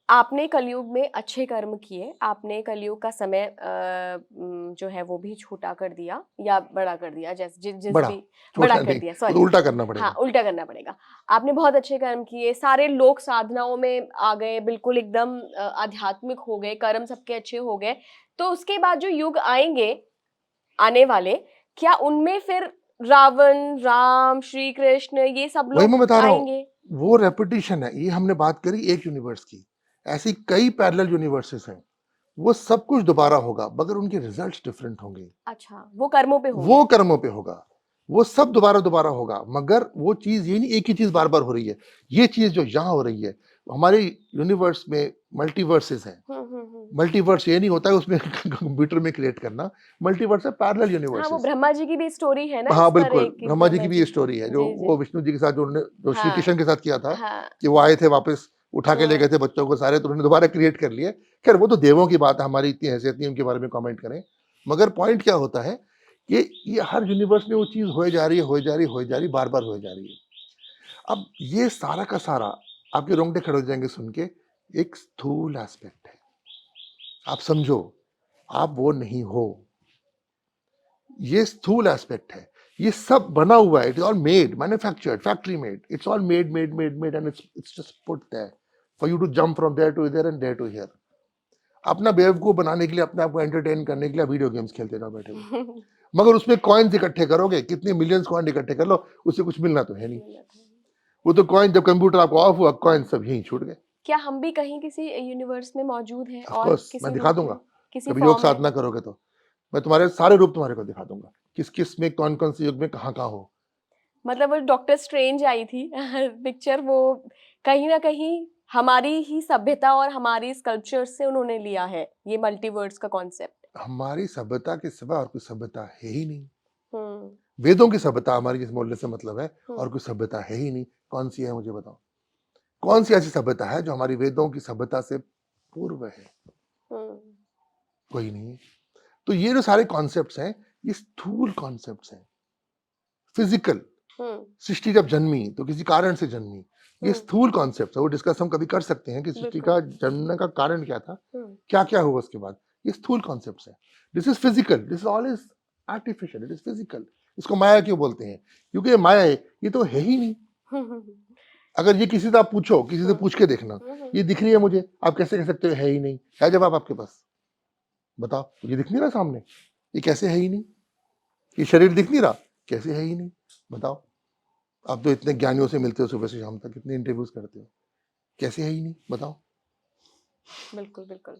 Speaker 2: आपने कलयुग में अच्छे कर्म किए, आपने कलयुग का समय जो है वो भी छोटा कर दिया या बड़ा कर दिया, जैसे जिस
Speaker 1: बड़ा,
Speaker 2: भी बड़ा
Speaker 1: छोटा
Speaker 2: कर
Speaker 1: नहीं,
Speaker 2: दिया,
Speaker 1: वो तो
Speaker 2: सॉरी,
Speaker 1: उल्टा करना
Speaker 2: हाँ
Speaker 1: पड़ेगा।
Speaker 2: उल्टा करना पड़ेगा। आपने बहुत अच्छे कर्म किए, सारे लोग साधनाओं में आ गए, बिल्कुल एकदम आध्यात्मिक हो गए, कर्म सबके अच्छे हो गए। तो उसके बाद जो युग आएंगे आने वाले, क्या उनमें फिर रावण, राम, श्री कृष्ण ये सब
Speaker 1: वही मैं
Speaker 2: लोग
Speaker 1: बता रहा हूँ,
Speaker 2: आएंगे?
Speaker 1: वो रेपिटेशन है। ये हमने बात करी एक यूनिवर्स की, ऐसी कई पैरेलल यूनिवर्सेस हैं। वो सब कुछ दोबारा होगा, मगर उनके रिजल्ट्स डिफरेंट होंगे।
Speaker 2: अच्छा, वो कर्मों पे होंगे।
Speaker 1: वो कर्मों पे होगा, वो सब दोबारा दोबारा होगा, मगर वो चीज ये नहीं एक ही चीज बार बार हो रही है। ये चीज जो यहाँ हो रही है, हमारे यूनिवर्स में मल्टीवर्सेस हैं। मल्टीवर्स ये नहीं होता है उसमें कंप्यूटर में क्रिएट करना, मल्टीवर्स है पैरेलल
Speaker 2: हाँ, वो
Speaker 1: यूनिवर्सेस।
Speaker 2: ब्रह्मा जी की भी स्टोरी है ना इस
Speaker 1: हाँ
Speaker 2: पर,
Speaker 1: बिल्कुल,
Speaker 2: एक
Speaker 1: ब्रह्मा जी की
Speaker 2: ब्रह्मा
Speaker 1: भी
Speaker 2: जी
Speaker 1: ये
Speaker 2: की।
Speaker 1: स्टोरी है, जो
Speaker 2: जी, जी।
Speaker 1: वो विष्णु जी के साथ जो श्री
Speaker 2: हाँ,
Speaker 1: कृष्ण के साथ किया था,
Speaker 2: हाँ,
Speaker 1: कि वो आए थे वापस उठा के ले गए थे बच्चों को सारे, तो उन्होंने दोबारा क्रिएट कर लिए। खैर वो तो देवों की बात है, हमारी इतनी हैसियत नहीं उनके बारे में कमेंट करें। मगर पॉइंट क्या होता है कि ये हर यूनिवर्स में वो चीज हो जा रही है, हो जा रही है, हो जा रही है, बार बार हो जा रही है। अब ये सारा का सारा आपके रोंगटे खड़े हो जाएंगे सुन के, एक स्थूल एस्पेक्ट है। आप समझो, आप वो नहीं हो, ये स्थूल एस्पेक्ट है। ये सब बना हुआ है, it is all made, manufactured, factory made, it's all made and it's just put there for you to jump from there to there and there to here. अपना बेवकूफ बनाने के लिए, अपने आप को एंटरटेन करने के लिए वीडियो गेम्स खेलते रहो बैठे हुए, मगर उसमें कॉइन्स इकट्ठे करोगे, कितने मिलियंस कॉइन इकट्ठे कर लो, उससे कुछ मिलना तो है नहीं। वो तो कॉइन जब कंप्यूटर आपको ऑफ हुआ, कॉइन सब यहीं छूट गए।
Speaker 2: क्या हम भी कहीं किसी यूनिवर्स में मौजूद हैं
Speaker 1: ऑफ
Speaker 2: और
Speaker 1: कोर्स
Speaker 2: किसी
Speaker 1: मैं
Speaker 2: रूप
Speaker 1: दिखा
Speaker 2: में,
Speaker 1: दूंगा,
Speaker 2: किसी
Speaker 1: कभी योग
Speaker 2: फॉर्म में?
Speaker 1: साधना करोगे तो मैं तुम्हारे सारे रूप तुम्हारे को दिखा दूंगा, किस किस में कौन कौन से युग में कहाँ कहाँ हो।
Speaker 2: मतलब वो डॉक्टर स्ट्रेंज आई थी पिक्चर, वो कहीं ना कहीं हमारी ही सभ्यता और हमारी स्कल्पचर से उन्होंने लिया है ये मल्टीवर्स का कॉन्सेप्ट।
Speaker 1: हमारी सभ्यता के सिवा और कोई सभ्यता है ही नहीं।
Speaker 2: हम्म,
Speaker 1: वेदों की सभ्यता हमारी जिस बोलने से मतलब है, और
Speaker 2: हम्म,
Speaker 1: कोई सभ्यता है ही नहीं। कौन सी है मुझे बताओ, कौन सी ऐसी सभ्यता है जो हमारी वेदों की सभ्यता से पूर्व है?
Speaker 2: हम्म,
Speaker 1: कोई नहीं है। तो ये जो सारे कॉन्सेप्ट्स हैं, ये स्थूल कॉन्सेप्ट्स हैं, फिजिकल।
Speaker 2: हम्म,
Speaker 1: सृष्टि जब जन्मी तो किसी कारण से जन्मी, ये स्थूल कॉन्सेप्ट है। वो डिस्कस हम कभी कर सकते हैं कि सृष्टि
Speaker 2: बिल्कुल।
Speaker 1: का जन्मने का कारण क्या था,
Speaker 2: हम्म,
Speaker 1: क्या क्या हुआ उसके बाद। ये स्थूल कॉन्सेप्ट्स है। This is physical, this all is artificial, it is physical. इसको माया क्यों बोलते हैं? क्योंकि ये माया है, ये तो है ही नहीं।
Speaker 2: हम्म,
Speaker 1: अगर ये किसी से आप पूछो, किसी से पूछ के देखना,
Speaker 2: हम्म,
Speaker 1: ये दिख रही है मुझे, आप कैसे कह सकते हो है ही नहीं? है जवाब आपके पास? बताओ, ये दिख नहीं रहा सामने, ये कैसे है ही नहीं? ये शरीर दिख नहीं रहा, कैसे है ही नहीं? बताओ। आप तो इतने ज्ञानियों से मिलते हो सुबह से शाम तक, कितने इंटरव्यूज करते हो, कैसे है ही नहीं? बताओ।
Speaker 2: बिल्कुल बिल्कुल।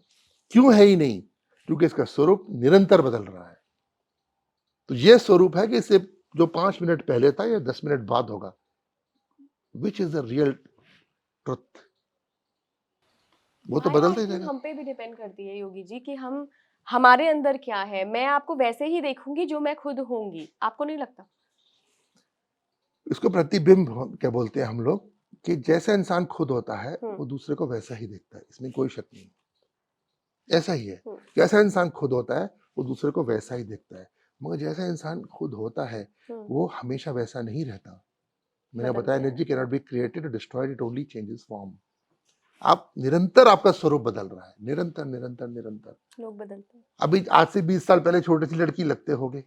Speaker 1: क्यों है ही नहीं? क्योंकि इसका स्वरूप निरंतर बदल रहा है। तो ये स्वरूप है कि इसे जो 5 मिनट पहले था या 10 मिनट बाद होगा, विच इज द रियल ट्रुथ, वो तो
Speaker 2: माया
Speaker 1: बदलता
Speaker 2: आई
Speaker 1: ही
Speaker 2: थिंक
Speaker 1: जाएगा।
Speaker 2: हम पे भी डिपेंड करती है योगी जी कि हम, हमारे अंदर क्या है। मैं आपको वैसे ही देखूंगी जो मैं खुद होंगी, आपको नहीं लगता?
Speaker 1: इसको प्रतिबिंब क्या बोलते हैं हम लोग, कि जैसा इंसान खुद होता है वो दूसरे को वैसा ही देखता है, इसमें कोई शक नहीं। ऐसा ही है, जैसा इंसान खुद होता है वो दूसरे को वैसा ही देखता है। मगर जैसा इंसान खुद होता है वो हमेशा वैसा नहीं रहता। मैंने बताया, energy can not be created और destroyed, it only changes form. आप निरंतर, आपका स्वरूप बदल रहा है, निरंतर निरंतर निरंतर।
Speaker 2: लोग बदलते हैं।
Speaker 1: अभी आज से 20 साल पहले छोटी सी लड़की लगते होगे,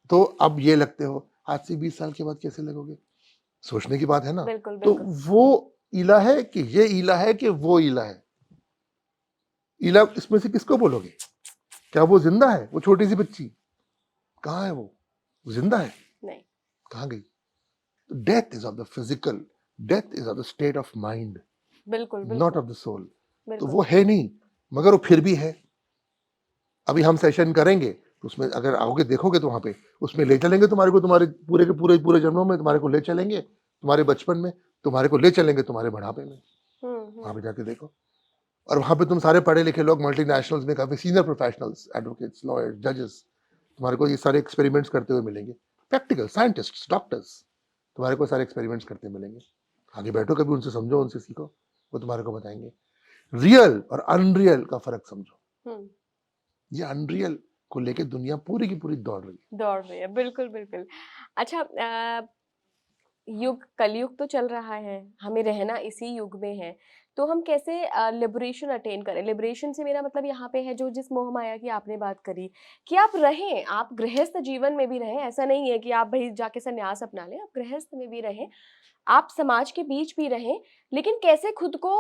Speaker 1: तो अब ये लगते हो, आज से 20 साल के बाद कैसे लगोगे? सोचने की बात है ना।
Speaker 2: बिल्कुल
Speaker 1: तो
Speaker 2: बिल्कुल।
Speaker 1: वो इला है कि ये इला है कि वो इला है? इला इसमें से किसको बोलोगे? क्या वो जिंदा है? वो छोटी सी बच्ची कहाँ है? वो जिंदा है?
Speaker 2: नहीं।
Speaker 1: कहाँ गई? Death is of the physical, death is of the state of mind,
Speaker 2: बिल्कुल
Speaker 1: नॉट
Speaker 2: बिल्कुल
Speaker 1: ऑफ द सोल। तो
Speaker 2: बिल्कुल।
Speaker 1: वो है नहीं, मगर वो फिर भी है। अभी हम सेशन करेंगे तो उसमें अगर आओगे, देखोगे तो वहां पे उसमें ले चलेंगे तुम्हारे को, तुम्हारे पूरे के पूरे जन्मों में तुम्हारे को ले चलेंगे, तुम्हारे बचपन में तुम्हारे को ले चलेंगे, तुम्हारे बुढ़ापे में। वहां पे जाके देखो, और वहां पे तुम सारे पढ़े लिखे लोग, मल्टीनेशनल्स में काफी सीनियर प्रोफेशनल्स, एडवोकेट्स, लॉयर्स, जजेस, तुम्हारे को ये सारे एक्सपेरिमेंट्स करते हुए मिलेंगे। प्रैक्टिकल साइंटिस्ट्स, डॉक्टर्स, तुम्हारे को सारे एक्सपेरिमेंट्स करते मिलेंगे। आगे बैठो, कभी उनसे समझो, उनसे सीखो, वो तुम्हारे को बताएंगे। रियल और अनरियल का फर्क समझो। ये अनरियल को लेके दुनिया पूरी की पूरी दौड़ रही है।
Speaker 2: बिल्कुल बिल्कुल। अच्छा, युग कलयुग तो चल रहा है, हमें रहना इसी युग में है, तो हम कैसे लिबरेशन अटेन करें? लिबरेशन से मेरा मतलब यहाँ पे है जो जिस मोह माया की आपने बात करी कि आप रहें, आप गृहस्थ जीवन में भी रहें, ऐसा नहीं है कि आप भाई जाके सन्यास अपना लें, आप गृहस्थ में भी रहें, आप समाज के बीच भी रहें, लेकिन कैसे खुद को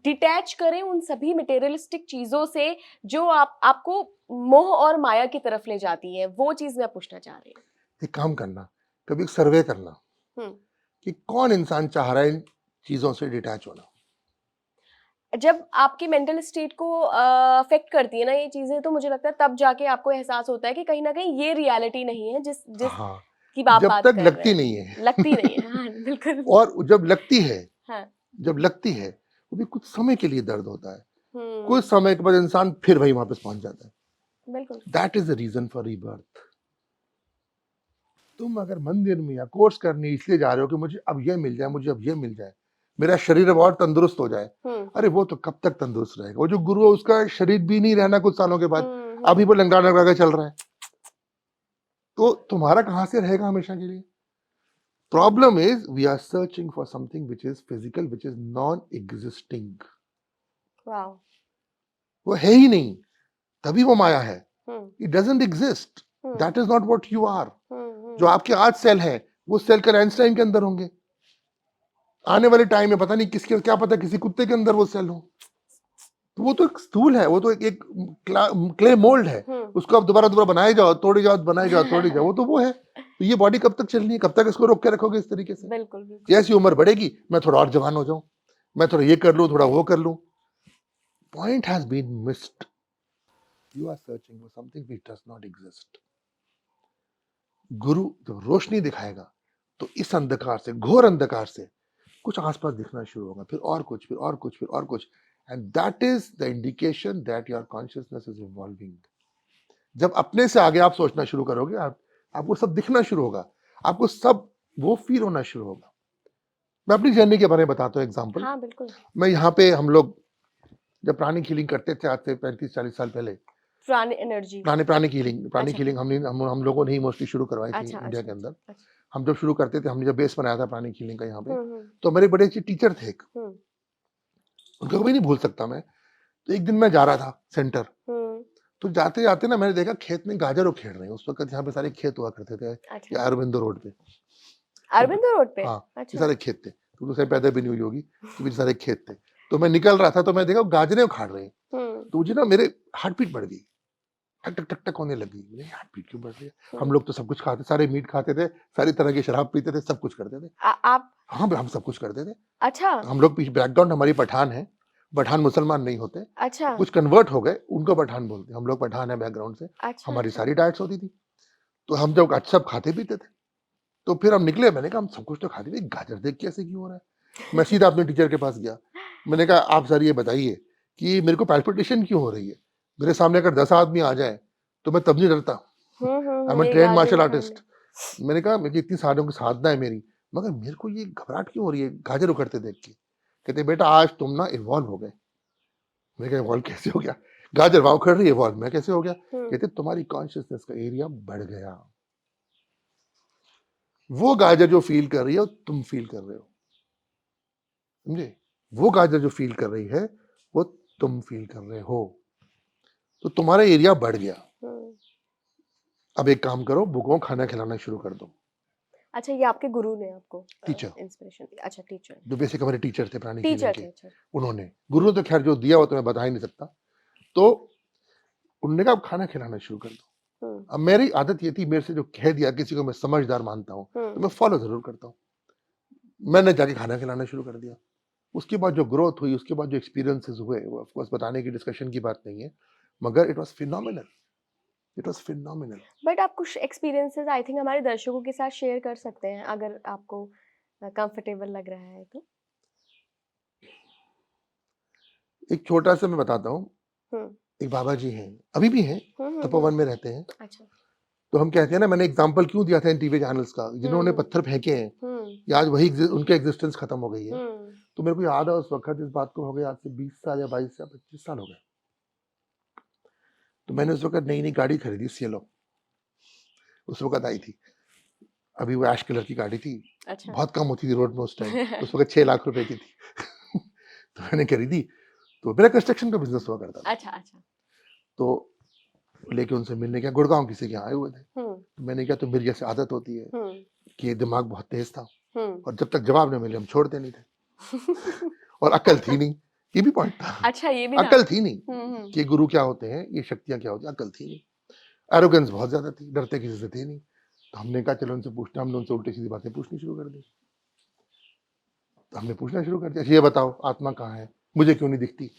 Speaker 2: डिटैच करें उन सभी मटेरियलिस्टिक चीज़ों से जो आपको मोह और माया की तरफ ले जाती हैं, वो चीज़ मैं पूछना चाह रही हूँ।
Speaker 1: एक काम करना, कभी एक सर्वे करना
Speaker 2: हुँ।
Speaker 1: कि कौन इंसान चाह रहा है इन चीजों से डिटैच होना।
Speaker 2: जब आपकी मेंटल स्टेट को अफेक्ट करती है ना ये चीज़ें, तो मुझे लगता है तब जाके आपको एहसास होता है कि कहीं न कहीं ये रियलिटी नहीं है जिस जिस
Speaker 1: हाँ,
Speaker 2: की आप
Speaker 1: जब
Speaker 2: बात
Speaker 1: तक
Speaker 2: कर रहे
Speaker 1: लगती
Speaker 2: हैं।
Speaker 1: नहीं है।
Speaker 2: लगती नहीं है, हाँ, बिल्कुल।
Speaker 1: और जब लगती है,
Speaker 2: हाँ।
Speaker 1: जब लगती है, वो भी कुछ समय के लिए दर्द होता है। कुछ
Speaker 2: हुँ,
Speaker 1: समय के बाद इंसान फिर वही वापस पहुंच जाता है।
Speaker 2: बिल्कुल।
Speaker 1: That is the reason for rebirth. तुम अगर मंदिर में या कोर्स करने इसलिए जा रहे हो कि मुझे अब ये मिल जाए, मुझे अब ये मिल जाए, मेरा शरीर अब और तंदुरुस्त हो जाए,
Speaker 2: हुँ,
Speaker 1: अरे वो तो कब तक तंदुरुस्त रहेगा? वो जो गुरु है उसका शरीर भी नहीं रहना कुछ सालों के बाद,
Speaker 2: हुँ,
Speaker 1: अभी
Speaker 2: हुँ।
Speaker 1: वो लंगड़ा लंगड़ा के चल रहा है, तो तुम्हारा कहां से रहेगा हमेशा के लिए? Problem is we are searching for something which is physical, which is non existing.
Speaker 2: Wow!
Speaker 1: वो है ही नहीं, तभी वो माया है।
Speaker 2: Hmm,
Speaker 1: it doesn't exist,
Speaker 2: hmm,
Speaker 1: that is not what you are.
Speaker 2: हुँ,
Speaker 1: जो
Speaker 2: हुँ।
Speaker 1: आपके आज सेल है वो सेल कल आइंस्टाइन के अंदर होंगे, आने वाले टाइम में पता नहीं किसके, क्या पता किसी कुत्ते के अंदर वो सेल हो। तो वो तो एक स्थूल है, वो तो एक क्ले मोल्ड है,
Speaker 2: हुँ।
Speaker 1: उसको आप दोबारा दोबारा बनाए जाओ, तोड़ी जाओ, बनाए जाओ, तोड़ी जाओ, वो तो वो है। तो ये बॉडी कब तक चलनी है, कब तक इसको रोक के रखोगे इस तरीके से?
Speaker 2: बिल्कुल, बिल्कुल।
Speaker 1: जैसी उम्र बढ़ेगी मैं थोड़ा और जवान हो जाऊं, मैं थोड़ा ये कर लूं, थोड़ा वो कर लूं। Point has been missed. You are searching for something which does not exist. गुरु जब रोशनी दिखाएगा तो इस अंधकार से, घोर अंधकार से कुछ आसपास दिखना शुरू होगा, फिर और कुछ, फिर और कुछ, फिर और कुछ, and that is the indication that your consciousness is evolving. जब अपने से आगे आप सोचना शुरू करोगे, आपको सब दिखना शुरू होगा, आपको सब वो फील होना शुरू होगा। मैं अपनी जर्नी के बारे में बताता हूँ एग्जांपल।
Speaker 2: हाँ, बिल्कुल।
Speaker 1: मैं यहाँ पे, हम लोग जब प्राणिक हीलिंग करते थे आज से 35-40 साल पहले,
Speaker 2: प्राण एनर्जी।
Speaker 1: प्राणिक
Speaker 2: अच्छा,
Speaker 1: हीलिंग हम लोगों ने ही मोस्टली शुरू करवाई थी
Speaker 2: अच्छा,
Speaker 1: इंडिया
Speaker 2: अच्छा,
Speaker 1: के अंदर।
Speaker 2: अच्छा, अच्छा।
Speaker 1: हम जब शुरू करते थे, हमने जब बेस बनाया था प्राणिक हीलिंग का यहाँ पे,
Speaker 2: हुँ, हुँ,
Speaker 1: तो मेरे बड़े अच्छे टीचर थे एक,
Speaker 2: हुँ,
Speaker 1: उनको कभी नहीं भूल सकता मैं। तो एक दिन मैं जा रहा था सेंटर,
Speaker 2: हुँ।
Speaker 1: तो जाते जाते ना मैंने देखा खेत में गाजर उखेड़ रहे हैं। उस वक्त यहाँ पे सारे खेत हुआ करते थे,
Speaker 2: अच्छा।
Speaker 1: या अरविंदो रोड पे। तो
Speaker 2: अरबिंदो रोड पे?
Speaker 1: हाँ, ये
Speaker 2: अच्छा।
Speaker 1: सारे खेत थे, तो उस टाइम पैदा भी नहीं हुई होगी, तो ये सारे खेत थे। तो मैं निकल रहा था, तो मैं देखा गाजरें उखाड़ रहे हैं,
Speaker 2: हुँ,
Speaker 1: तो मुझे ना मेरे हार्ट बीट बढ़ गई, टक टक टक टक होने लगी। मेरी हार्ट बीट क्यों बढ़ रही है?
Speaker 2: हुँ।
Speaker 1: हम लोग तो सब कुछ खाते, सारे मीट खाते थे, सारी तरह की शराब पीते थे, सब कुछ करते थे।
Speaker 2: आप
Speaker 1: हाँ, हम सब कुछ करते थे।
Speaker 2: अच्छा,
Speaker 1: हम लोग पीछे बैकग्राउंड हमारी पठान है, पठान मुसलमान नहीं होते,
Speaker 2: अच्छा,
Speaker 1: कुछ कन्वर्ट हो गए, उनको पठान बोलते हैं। हम लोग पठान है बैकग्राउंड से,
Speaker 2: अच्छा,
Speaker 1: हमारी
Speaker 2: अच्छा।
Speaker 1: सारी डाइट्स होती थी। तो हम जब अच्छा सब खाते पीते थे, तो फिर हम निकले, मैंने कहा हम सब कुछ तो खाते थे, गाजर देख के ऐसे क्यों हो रहा है? मैं सीधा अपने टीचर के पास गया, मैंने कहा आप सर ये बताइए कि मेरे को पैल्पिटेशन क्यों हो रही है? मेरे सामने अगर 10 आदमी आ जाए तो मैं तब नहीं डरता।
Speaker 2: हुँ, हुँ,
Speaker 1: आई एम
Speaker 2: हुँ,
Speaker 1: अ
Speaker 2: ये
Speaker 1: ट्रेन्ड
Speaker 2: गाजर
Speaker 1: मार्शल
Speaker 2: उखाड़ने।
Speaker 1: आर्टिस्ट। मैंने कहा मुझे इतनी सालों की साधना है मेरी, मगर मेरे को ये घबराहट क्यों हो रही है गाजर उखड़ते देख के? कहते बेटा आज तुम ना इवॉल्व हो गए। मैंने कहा इवॉल्व कैसे हो गया? गाजर वहां उखड़ रही है, इवॉल्व मैं कैसे हो गया?
Speaker 2: हुँ,
Speaker 1: कहते तुम्हारी कॉन्शियसनेस का एरिया बढ़ गया। वो गाजर जो फील कर रही है वो तुम फील कर रहे हो, समझे? वो गाजर जो फील कर रही है वो तुम फील कर रहे हो, तो तुम्हारा एरिया बढ़ गया।
Speaker 2: हुँ।
Speaker 1: अब एक काम करो, बुकों को खाना खिलाना शुरू कर दो।
Speaker 2: अच्छा, ये आपके गुरु ने आपको
Speaker 1: टीचर,
Speaker 2: इंस्पिरेशन दी। अच्छा, टीचर
Speaker 1: जो बेसिक हमारे टीचर थे प्राणिक हीलिंग
Speaker 2: टीचर
Speaker 1: के,
Speaker 2: थे, अच्छा।
Speaker 1: उन्होंने, गुरु ने तो खैर जो दिया वो तो मैं बता ही नहीं सकता। तो उन्होंने कहा अब खाना खिलाना शुरू कर दो।
Speaker 2: हुँ,
Speaker 1: अब मेरी आदत ये थी, मेरे से जो कह दिया किसी को मैं समझदार मानता हूँ, तो
Speaker 2: हुँ,
Speaker 1: मैं फॉलो जरूर करता हूँ। मैंने जाके खाना खिलाना शुरू कर दिया। उसके बाद जो ग्रोथ हुई, उसके बाद जो एक्सपीरियंसेस हुए, वो ऑफ कोर्स बताने की डिस्कशन की बात नहीं है, मगर it was phenomenal, it was phenomenal.
Speaker 2: But आप कुछ एक्सपीरियंसेस आई थिंक हमारे दर्शकों के साथ शेयर कर सकते हैं, अगर आपको कंफर्टेबल लग रहा है तो?
Speaker 1: एक छोटा सा मैं बताता हूँ।
Speaker 2: हुँ,
Speaker 1: एक बाबा जी हैं, अभी भी हैं,
Speaker 2: हुँ, हुँ, हुँ।
Speaker 1: तपोवन में रहते हैं।
Speaker 2: अच्छा।
Speaker 1: तो हम कहते हैं ना, मैंने एग्जांपल क्यों दिया था इन टीवी चैनल्स का,
Speaker 2: हुँ,
Speaker 1: जिन्होंने
Speaker 2: हुँ,
Speaker 1: पत्थर फेंके हैं,
Speaker 2: हुँ,
Speaker 1: या आज वही उनके एग्जिस्टेंस खत्म हो गई है।
Speaker 2: हुँ,
Speaker 1: तो मेरे को याद है उस वक्त, इस बात को हो गया आज से 20 साल या 22 या 25 साल हो गए। तो मैंने उस वक्त नई नई गाड़ी खरीदी, सिएलो, उस वक्त आई थी, अभी वो ऐश कलर की गाड़ी थी,
Speaker 2: अच्छा।
Speaker 1: बहुत कम होती थी रोड में उस टाइम, उस वक्त 6 लाख रुपए की थी। तो मैंने खरीदी। तो मेरा कंस्ट्रक्शन का बिजनेस हुआ करता था।
Speaker 2: अच्छा अच्छा।
Speaker 1: तो लेके उनसे मिलने गया, गुड़गांव किसी के यहाँ आए हुए थे। तो मैंने कहा तो मेरी जैसे आदत होती है कि ये दिमाग बहुत तेज था और जब तक जवाब न मिले हम छोड़ते नहीं थे। और अकल थी नहीं, ये भी पॉइंट था।
Speaker 2: अच्छा, ये भी था।
Speaker 1: अकल थी नहीं कि गुरु क्या होते हैं, ये शक्तियां क्या होती हैं, अकल थी नहीं। एरोगेंस बहुत ज्यादा थी, डरते किसी से थे नहीं। तो हमने कहा चलो उनसे पूछते, हमने उनसे उल्टी सीधी बातें पूछनी शुरू कर दी। तो हमने पूछना शुरू कर दिया, ये बताओ आत्मा कहाँ है, मुझे क्यों नहीं दिखती।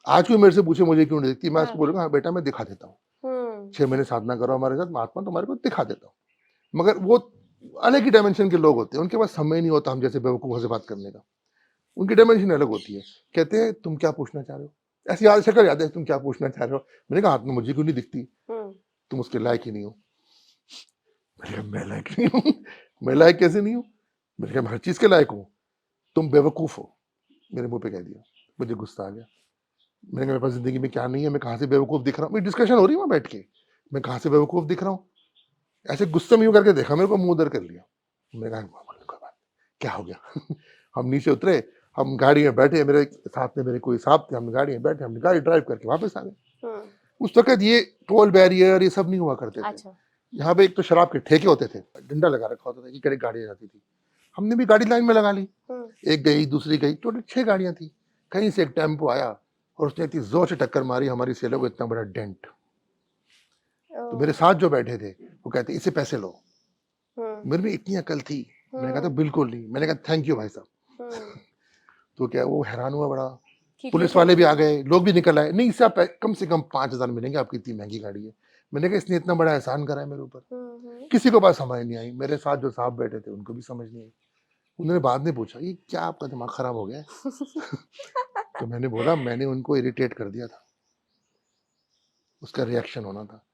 Speaker 1: आज कोई मेरे से पूछे मुझे क्यों नहीं दिखती, मैं उसको बोलूंगा हाँ बेटा मैं दिखा देता हूँ, 6 महीने साधना करो हमारे साथ, मैं आत्मा तुम्हारे को दिखा देता हूँ। मगर वो अलग ही डायमेंशन के लोग होते हैं, उनके पास समय नहीं होता हम जैसे बेवकूफों से बात करने का। उनकी डायमेंशन अलग होती है। कहते हैं तुम क्या पूछना चाह रहे हो, ऐसी याद शक्ल याद है, तुम क्या पूछना चाह रहे हो। मैंने कहा आत्मा मुझे क्यों नहीं दिखती, तुम उसके लायक ही नहीं हो। मैंने कहा मैं लायक नहीं हूँ। मैं लायक कैसे नहीं हूँ। मैंने कहा मैं हर चीज के लायक हूँ, तुम बेवकूफ हो। मेरे मुंह पे कह दिया, मुझे गुस्सा आ गया। मैंने कहा मेरे पास जिंदगी में क्या नहीं है, मैं कहाँ से बेवकूफ दिख रहा हूँ। मेरी डिस्कशन हो रही है वहाँ बैठ के, मैं कहाँ से बेवकूफ दिख रहा हूँ। ऐसे गुस्से में यूं करके देखा मेरे को, मुंह उधर कर लिया। मैंने कहा कोई बात क्या हो गया। हम नीचे उतरे, हम गाड़ी में बैठे, मेरे साथ में मेरे कोई साहब थे, हम गाड़ी में बैठे, हमने गाड़ी ड्राइव करके वापस आ गए। उस वक्त ये टोल बैरियर ये सब नहीं हुआ करते थे।
Speaker 2: अच्छा।
Speaker 1: यहाँ पे एक तो शराब के ठेके होते थे, डंडा लगा रखा होता था कि कड़े गाड़ी जाती थी। हमने भी गाड़ी लाइन में लगा ली, एक गई दूसरी गई, टोटल 6 गाड़ियां थी। कहीं से एक टेम्पो आया और उसने इतनी जोर से टक्कर मारी, हमारी सेलों को इतना बड़ा डेंट। तो मेरे साथ जो बैठे थे वो कहते इससे पैसे लो। मेरे में इतनी अकल थी, मैंने कहा था बिल्कुल नहीं। मैंने कहा थैंक यू भाई साहब। तो क्या वो हैरान हुआ बड़ा, पुलिस वाले भी आ गए, लोग भी निकल आए, नहीं इससे आप कम से कम 5,000 मिलेंगे, आपकी इतनी महंगी गाड़ी है। मैंने कहा इसने इतना बड़ा एहसान करा है मेरे ऊपर। किसी को बात समझ नहीं आई, मेरे साथ जो साहब बैठे थे उनको भी समझ नहीं आई। उन्होंने बाद में पूछा ये क्या आपका दिमाग खराब हो गया है। तो मैंने बोला मैंने उनको इरिटेट कर दिया था, उसका रिएक्शन होना था।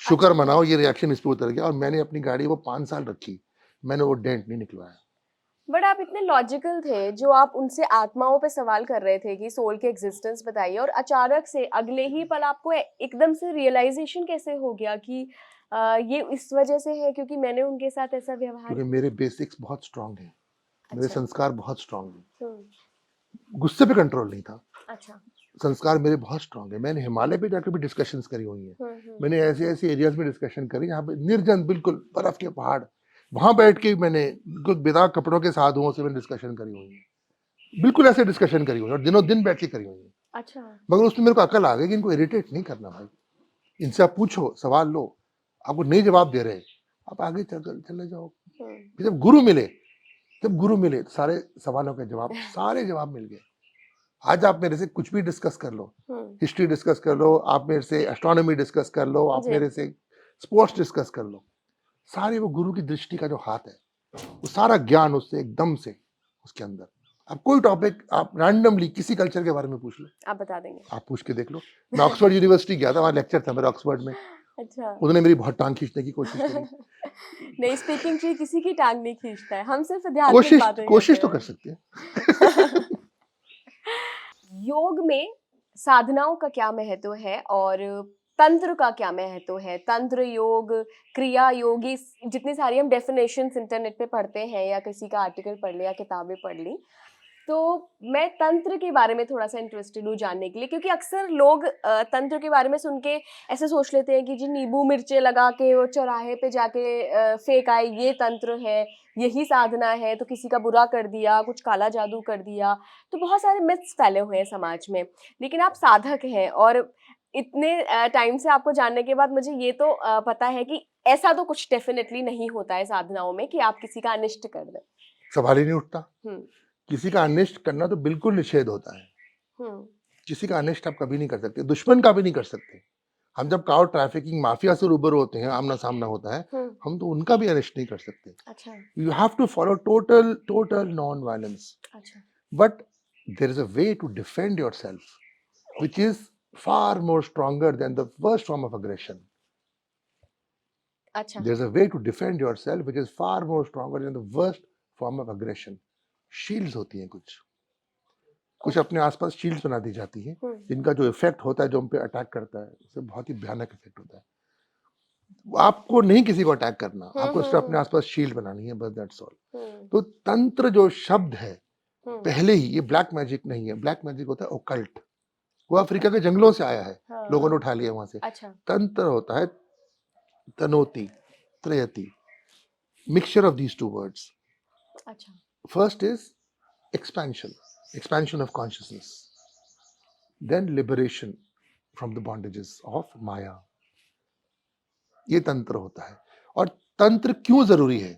Speaker 1: शुक्र मनाओ ये रिएक्शन इस पे उतर गया और मैंने अपनी गाड़ी वो 5 साल रखी, मैंने वो डेंट नहीं निकलवाया।
Speaker 2: बट आप इतने लॉजिकल थे, जो आप उनसे आत्माओं पे सवाल कर रहे थे कि सोल के एग्जिस्टेंस बताइए, और अचानक से अगले ही पल आपको एकदम से रियलाइजेशन कैसे हो गया कि ये इस वजह से है क्योंकि मैंने उनके साथ ऐसा व्यवहार
Speaker 1: क्योंकि मेरे बेसिक्स बहुत स्ट्रांग हैं। मेरे
Speaker 2: अच्छा।
Speaker 1: संस्कार बहुत स्ट्रांग हैं। गुस्से पे कंट्रोल नहीं था।
Speaker 2: अच्छा।
Speaker 1: संस्कार मेरे बहुत स्ट्रांग है। मैंने हिमालय पे जाकर भी डिस्कशंस करी हुई हैं। मैंने ऐसे ऐसे एरियाज में डिस्कशन करी जहाँ पे निर्जन बिल्कुल बर्फ के पहाड़, वहां बैठ के मैंने बिल्कुल बिना कपड़ों के साधुओं से मैंने डिस्कशन करी हुई है। बिल्कुल ऐसे डिस्कशन करी हुई है और दिनों दिन बैठ के करी हुई है।
Speaker 2: अच्छा।
Speaker 1: मगर उसमें मेरे को अकल आ गई कि इनको इरिटेट नहीं करना भाई, इनसे आप पूछो, सवाल लो, आपको नहीं जवाब दे रहे आप आगे चले जाओ। जब गुरु मिले, तो सारे सवालों के जवाब, सारे जवाब मिल गए। आज आप मेरे से कुछ भी डिस्कस कर लो, हिस्ट्री डिस्कस कर लो, आप मेरे से एस्ट्रोनॉमी डिस्कस कर लो, आप मेरे से स्पोर्ट्स डिस्कस कर लो, सारे वो गुरु की दृष्टि का जो हाथ है, वो सारा ज्ञान उससे एकदम से उसके अंदर। आप कोई टॉपिक आप रैंडमली किसी कल्चर के बारे में पूछ लो,
Speaker 2: आप बता देंगे।
Speaker 1: आप पूछ के देख लो। मैं ऑक्सफोर्ड यूनिवर्सिटी गया था, वहाँ लेक्चर था मेरा ऑक्सफोर्ड में।
Speaker 2: अच्छा।
Speaker 1: उन्होंने मेरी बहुत टांग खींचने की कोशिश करी।
Speaker 2: नहीं, स्पीकिंग ट्री किसी की टांग नहीं खींचता है, हम सिर्फ आध्यात्मिक बातें
Speaker 1: कोशिश तो
Speaker 2: करते
Speaker 1: कर सकते हैं।
Speaker 2: हैं। योग में साधनाओं का क्या महत्व है और तंत्र का क्या महत्व है? तंत्र योग, क्रिया योग, ये जितनी सारी हम डेफिनेशंस इंटरनेट पे पढ़ते हैं या किसी का आर्टिकल पढ़ लिया, किताबें पढ़ ली, तो मैं तंत्र के बारे में थोड़ा सा इंटरेस्टेड हूँ जानने के लिए, क्योंकि अक्सर लोग तंत्र के बारे में सुन के ऐसे सोच लेते हैं कि जी नींबू मिर्चे लगा के वो चौराहे पे जाके फेंक आए, ये तंत्र है, यही साधना है, तो किसी का बुरा कर दिया, कुछ काला जादू कर दिया। तो बहुत सारे मिथ्स फैले हुए हैं समाज में। लेकिन आप साधक हैं और इतने टाइम से आपको जानने के बाद मुझे ये तो पता है कि ऐसा तो कुछ डेफिनेटली नहीं होता है साधनाओं में कि आप किसी का अनिष्ट कर दें।
Speaker 1: सवाल ही नहीं उठता। किसी का अनिष्ट करना तो बिल्कुल निषेध होता है। किसी का अनिष्ट आप कभी नहीं कर सकते, दुश्मन का भी नहीं कर सकते। हम जब काउ ट्रैफिकिंग माफिया से रूबरू होते हैं, आमना सामना होता है, हम तो उनका भी अनिष्ट नहीं कर सकते।
Speaker 2: अच्छा।
Speaker 1: You have to follow total non violence.
Speaker 2: अच्छा।
Speaker 1: But there is a way to defend yourself which is far more stronger than the worst form of aggression.
Speaker 2: अच्छा।
Speaker 1: There's a way to defend yourself which is far more stronger than the worst form of aggression. Shields होती हैं कुछ अपने आसपास shields बना दी जाती हैं, जिनका जो इफेक्ट होता है, जो हम पे अटैक करता है, उससे बहुत ही भयानक इफेक्ट होता है। आपको नहीं किसी को अटैक करना, आपको सिर्फ अपने आसपास शील्ड बनानी है, बस दैट्स ऑल। तो तंत्र जो शब्द है पहले ही, ये ब्लैक मैजिक नहीं है, ब्लैक मैजिक होता है ओकल्ट, वो अफ्रीका के जंगलों से आया है, लोगों ने उठा लिया वहां से।
Speaker 2: अच्छा।
Speaker 1: तंत्र होता है तनोति, त्रयति, mixture of these two words.
Speaker 2: अच्छा।
Speaker 1: First is expansion of consciousness, then liberation from the bondages of Maya. ये तंत्र होता है। और तंत्र क्यों जरूरी है?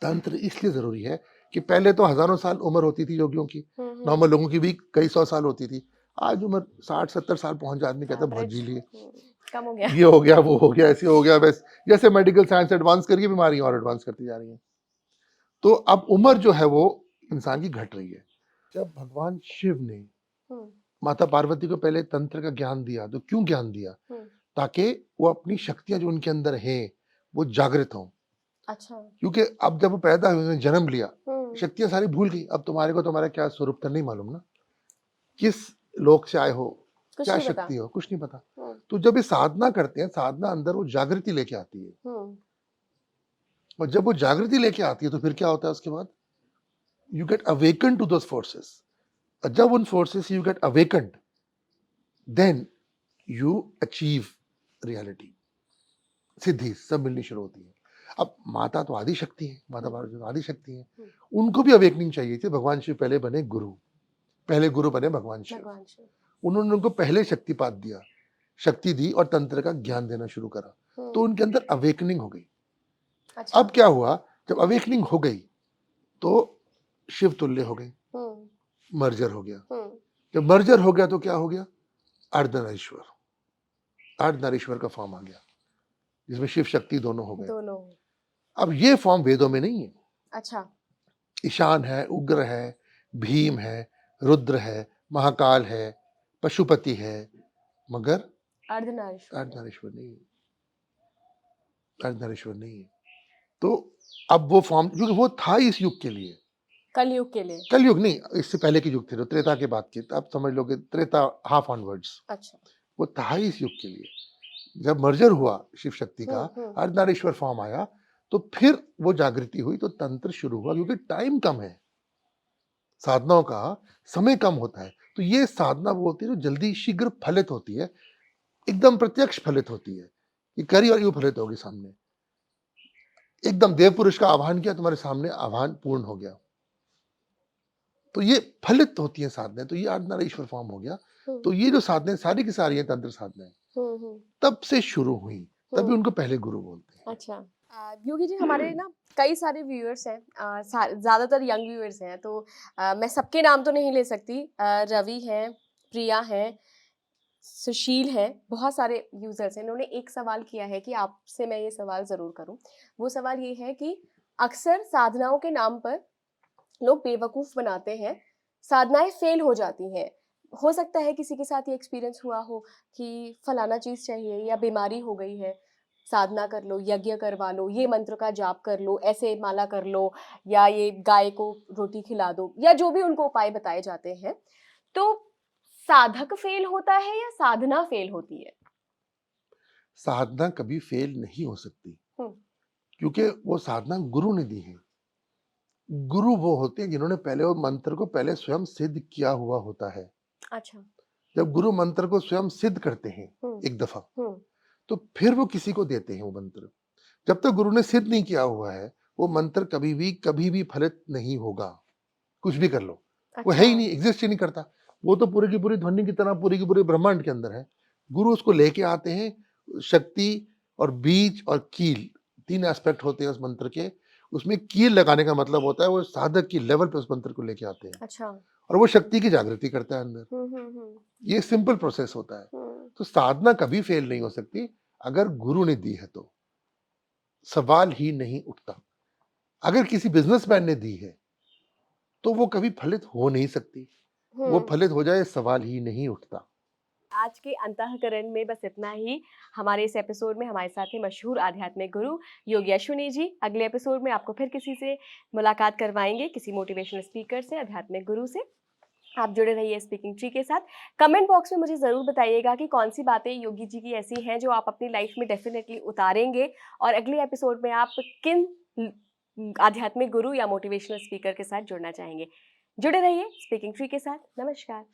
Speaker 1: तंत्र इसलिए जरूरी है कि पहले तो हजारों साल उम्र होती थी योगियों की, नॉर्मल लोगों की भी कई सौ साल होती थी। आज उम्र 60-70 साल पहुंच जाए, आदमी कहता है बहुत जी लिए,
Speaker 2: कम हो गया,
Speaker 1: ये हो गया, वो हो गया, ऐसे हो गया, बस जैसे मेडिकल साइंस एडवांस करिए, बीमारियां और एडवांस करती जा रही हैं। तो अब उम्र जो है वो इंसान की घट रही है। जब भगवान शिव ने माता पार्वती को पहले तंत्र का ज्ञान दिया, तो क्यों ज्ञान दिया? ताकि वो अपनी शक्तियां जो उनके अंदर हैं वो जागृत हों। अच्छा। क्योंकि अब जब वो पैदा हुए, उन्होंने जन्म लिया, शक्तियां सारी भूल गई। अब तुम्हारे को तुम्हारा क्या स्वरूप तो नहीं मालूम ना, किस लोक से आए हो, क्या शक्ति हो, कुछ नहीं पता। तो जब ये साधना करते हैं, साधना अंदर वो जागृति लेके आती है, और जब वो जागृति लेके आती है तो फिर क्या होता है उसके बाद? You get awaken to those forces. जब उन forces you get awakened, then you achieve reality, सिद्धि सब मिलनी शुरू होती है। अब माता तो आदि शक्ति है, माता पार्वती तो आदि शक्ति है, उनको भी अवेकनिंग चाहिए थी। भगवान शिव पहले बने गुरु, पहले गुरु बने भगवान शिव। उन्होंने उनको पहले शक्तिपात दिया, शक्ति दी और तंत्र का ज्ञान देना शुरू करा, तो उनके अंदर अवेकनिंग हो गई। अच्छा। अब क्या हुआ, जब अवेकनिंग हो गई तो शिव तुल्य हो गई, मर्जर हो गया। जब मर्जर हो गया तो क्या हो गया? अर्धनारीश्वर, अर्धनारीश्वर का फॉर्म आ गया, जिसमें शिव शक्ति दोनों हो गए। दोनों। अब ये फॉर्म वेदों में नहीं है। अच्छा। ईशान है, उग्र है, भीम है, रुद्र है, महाकाल है, पशुपति है, मगर अर्धनारीश्वर नहीं है, अर्धनारीश्वर नहीं है। तो अब वो फॉर्म, क्योंकि वो था इस युग के लिए, कलयुग के लिए, कलयुग नहीं, इससे पहले के युग थे, त्रेता के बाद के, अब समझ लोगे त्रेता हाफ ऑनवर्ड्स। अच्छा। वो था इस युग के लिए। जब मर्जर हुआ शिव शक्ति का, अर्धनारीश्वर फॉर्म आया, तो फिर वो जागृति हुई, तो तंत्र शुरू हुआ। क्योंकि टाइम कम है, साधनाओं का समय कम होता है, तो ये साधना वो होती है जो जल्दी शीघ्र फलित होती है, एकदम प्रत्यक्ष फलित होती है कि करी और यूं फलित होगी सामने। एकदम देव पुरुष का आह्वान किया, तुम्हारे सामने आह्वान पूर्ण हो गया, तो ये फलित होती है साधनाएं। तो ये अर्धनारीश्वर फॉर्म हो गया। तो ये जो साधनाएं सारी की सारी हैं तंत्र साधनाएं, तब से शुरू हुई, तभी उनको पहले गुरु बोलते हैं। अच्छा।
Speaker 2: योगी जी, हमारे ना कई सारे व्यूअर्स हैं, ज्यादातर यंग व्यूअर्स हैं, तो मैं सबके नाम तो नहीं ले सकती। रवि हैं, प्रिया हैं, सुशील है, बहुत सारे यूजर्स हैं। इन्होंने एक सवाल किया है कि आपसे मैं ये सवाल जरूर करूं। वो सवाल ये है कि अक्सर साधनाओं के नाम पर लोग बेवकूफ बनाते हैं, साधनाएं फेल हो जाती हैं। हो सकता है किसी के साथ ये एक्सपीरियंस हुआ हो कि फलाना चीज चाहिए या बीमारी हो गई है, साधना कर लो, यज्ञ करवा लो, ये मंत्र का जाप कर लो, ऐसे माला कर लो, या ये गाय को रोटी खिला दो, या जो भी उनको उपाय बताए जाते हैं। तो साधक फेल होता है या साधना फेल होती है?
Speaker 1: साधना कभी फेल नहीं हो सकती, क्योंकि वो साधना गुरु ने दी है। गुरु वो होते हैं जिन्होंने पहले वो मंत्र को पहले स्वयं सिद्ध किया हुआ होता है। अच्छा। जब गुरु मंत्र को स्वयं सिद्ध करते हैं एक दफा, तो फिर वो किसी को देते हैं वो मंत्र। जब तक गुरु ने सिद्ध नहीं किया हुआ है, वो मंत्र कभी भी फलित नहीं होगा। कुछ भी कर लो, अच्छा। वो है ही नहीं, एग्जिस्ट ही नहीं करता। वो तो पूरी की पूरी ध्वनि की तरह पूरी की पूरी ब्रह्मांड के अंदर है। गुरु उसको लेके आते हैं। शक्ति और बीज और कील, तीन एस्पेक्ट होते हैं उस मंत्र के। उसमें कील लगाने का मतलब होता है वो साधक की लेवल पे उस मंत्र को लेके आते हैं। अच्छा। और वो शक्ति की जागृति करता है अंदर। ये सिंपल प्रोसेस होता है। तो साधना कभी फेल नहीं हो सकती अगर गुरु ने दी है, तो सवाल ही नहीं उठता। अगर किसी बिजनेसमैन ने दी है तो वो कभी फलित हो नहीं सकती। वो फलित हो जाए, सवाल ही नहीं उठता।
Speaker 2: आज के अंतःकरण में बस इतना ही। हमारे इस एपिसोड में हमारे साथ थे मशहूर आध्यात्मिक गुरु योगी अश्विनी जी। अगले एपिसोड में आपको फिर किसी से मुलाकात करवाएंगे, किसी मोटिवेशनल स्पीकर से, आध्यात्मिक गुरु से। आप जुड़े रहिए स्पीकिंग ट्री के साथ। कमेंट बॉक्स में मुझे ज़रूर बताइएगा कि कौन सी बातें योगी जी की ऐसी हैं जो आप अपनी लाइफ में डेफिनेटली उतारेंगे, और अगले एपिसोड में आप किन आध्यात्मिक गुरु या मोटिवेशनल स्पीकर के साथ जुड़ना चाहेंगे। जुड़े रहिए स्पीकिंग ट्री के साथ। नमस्कार।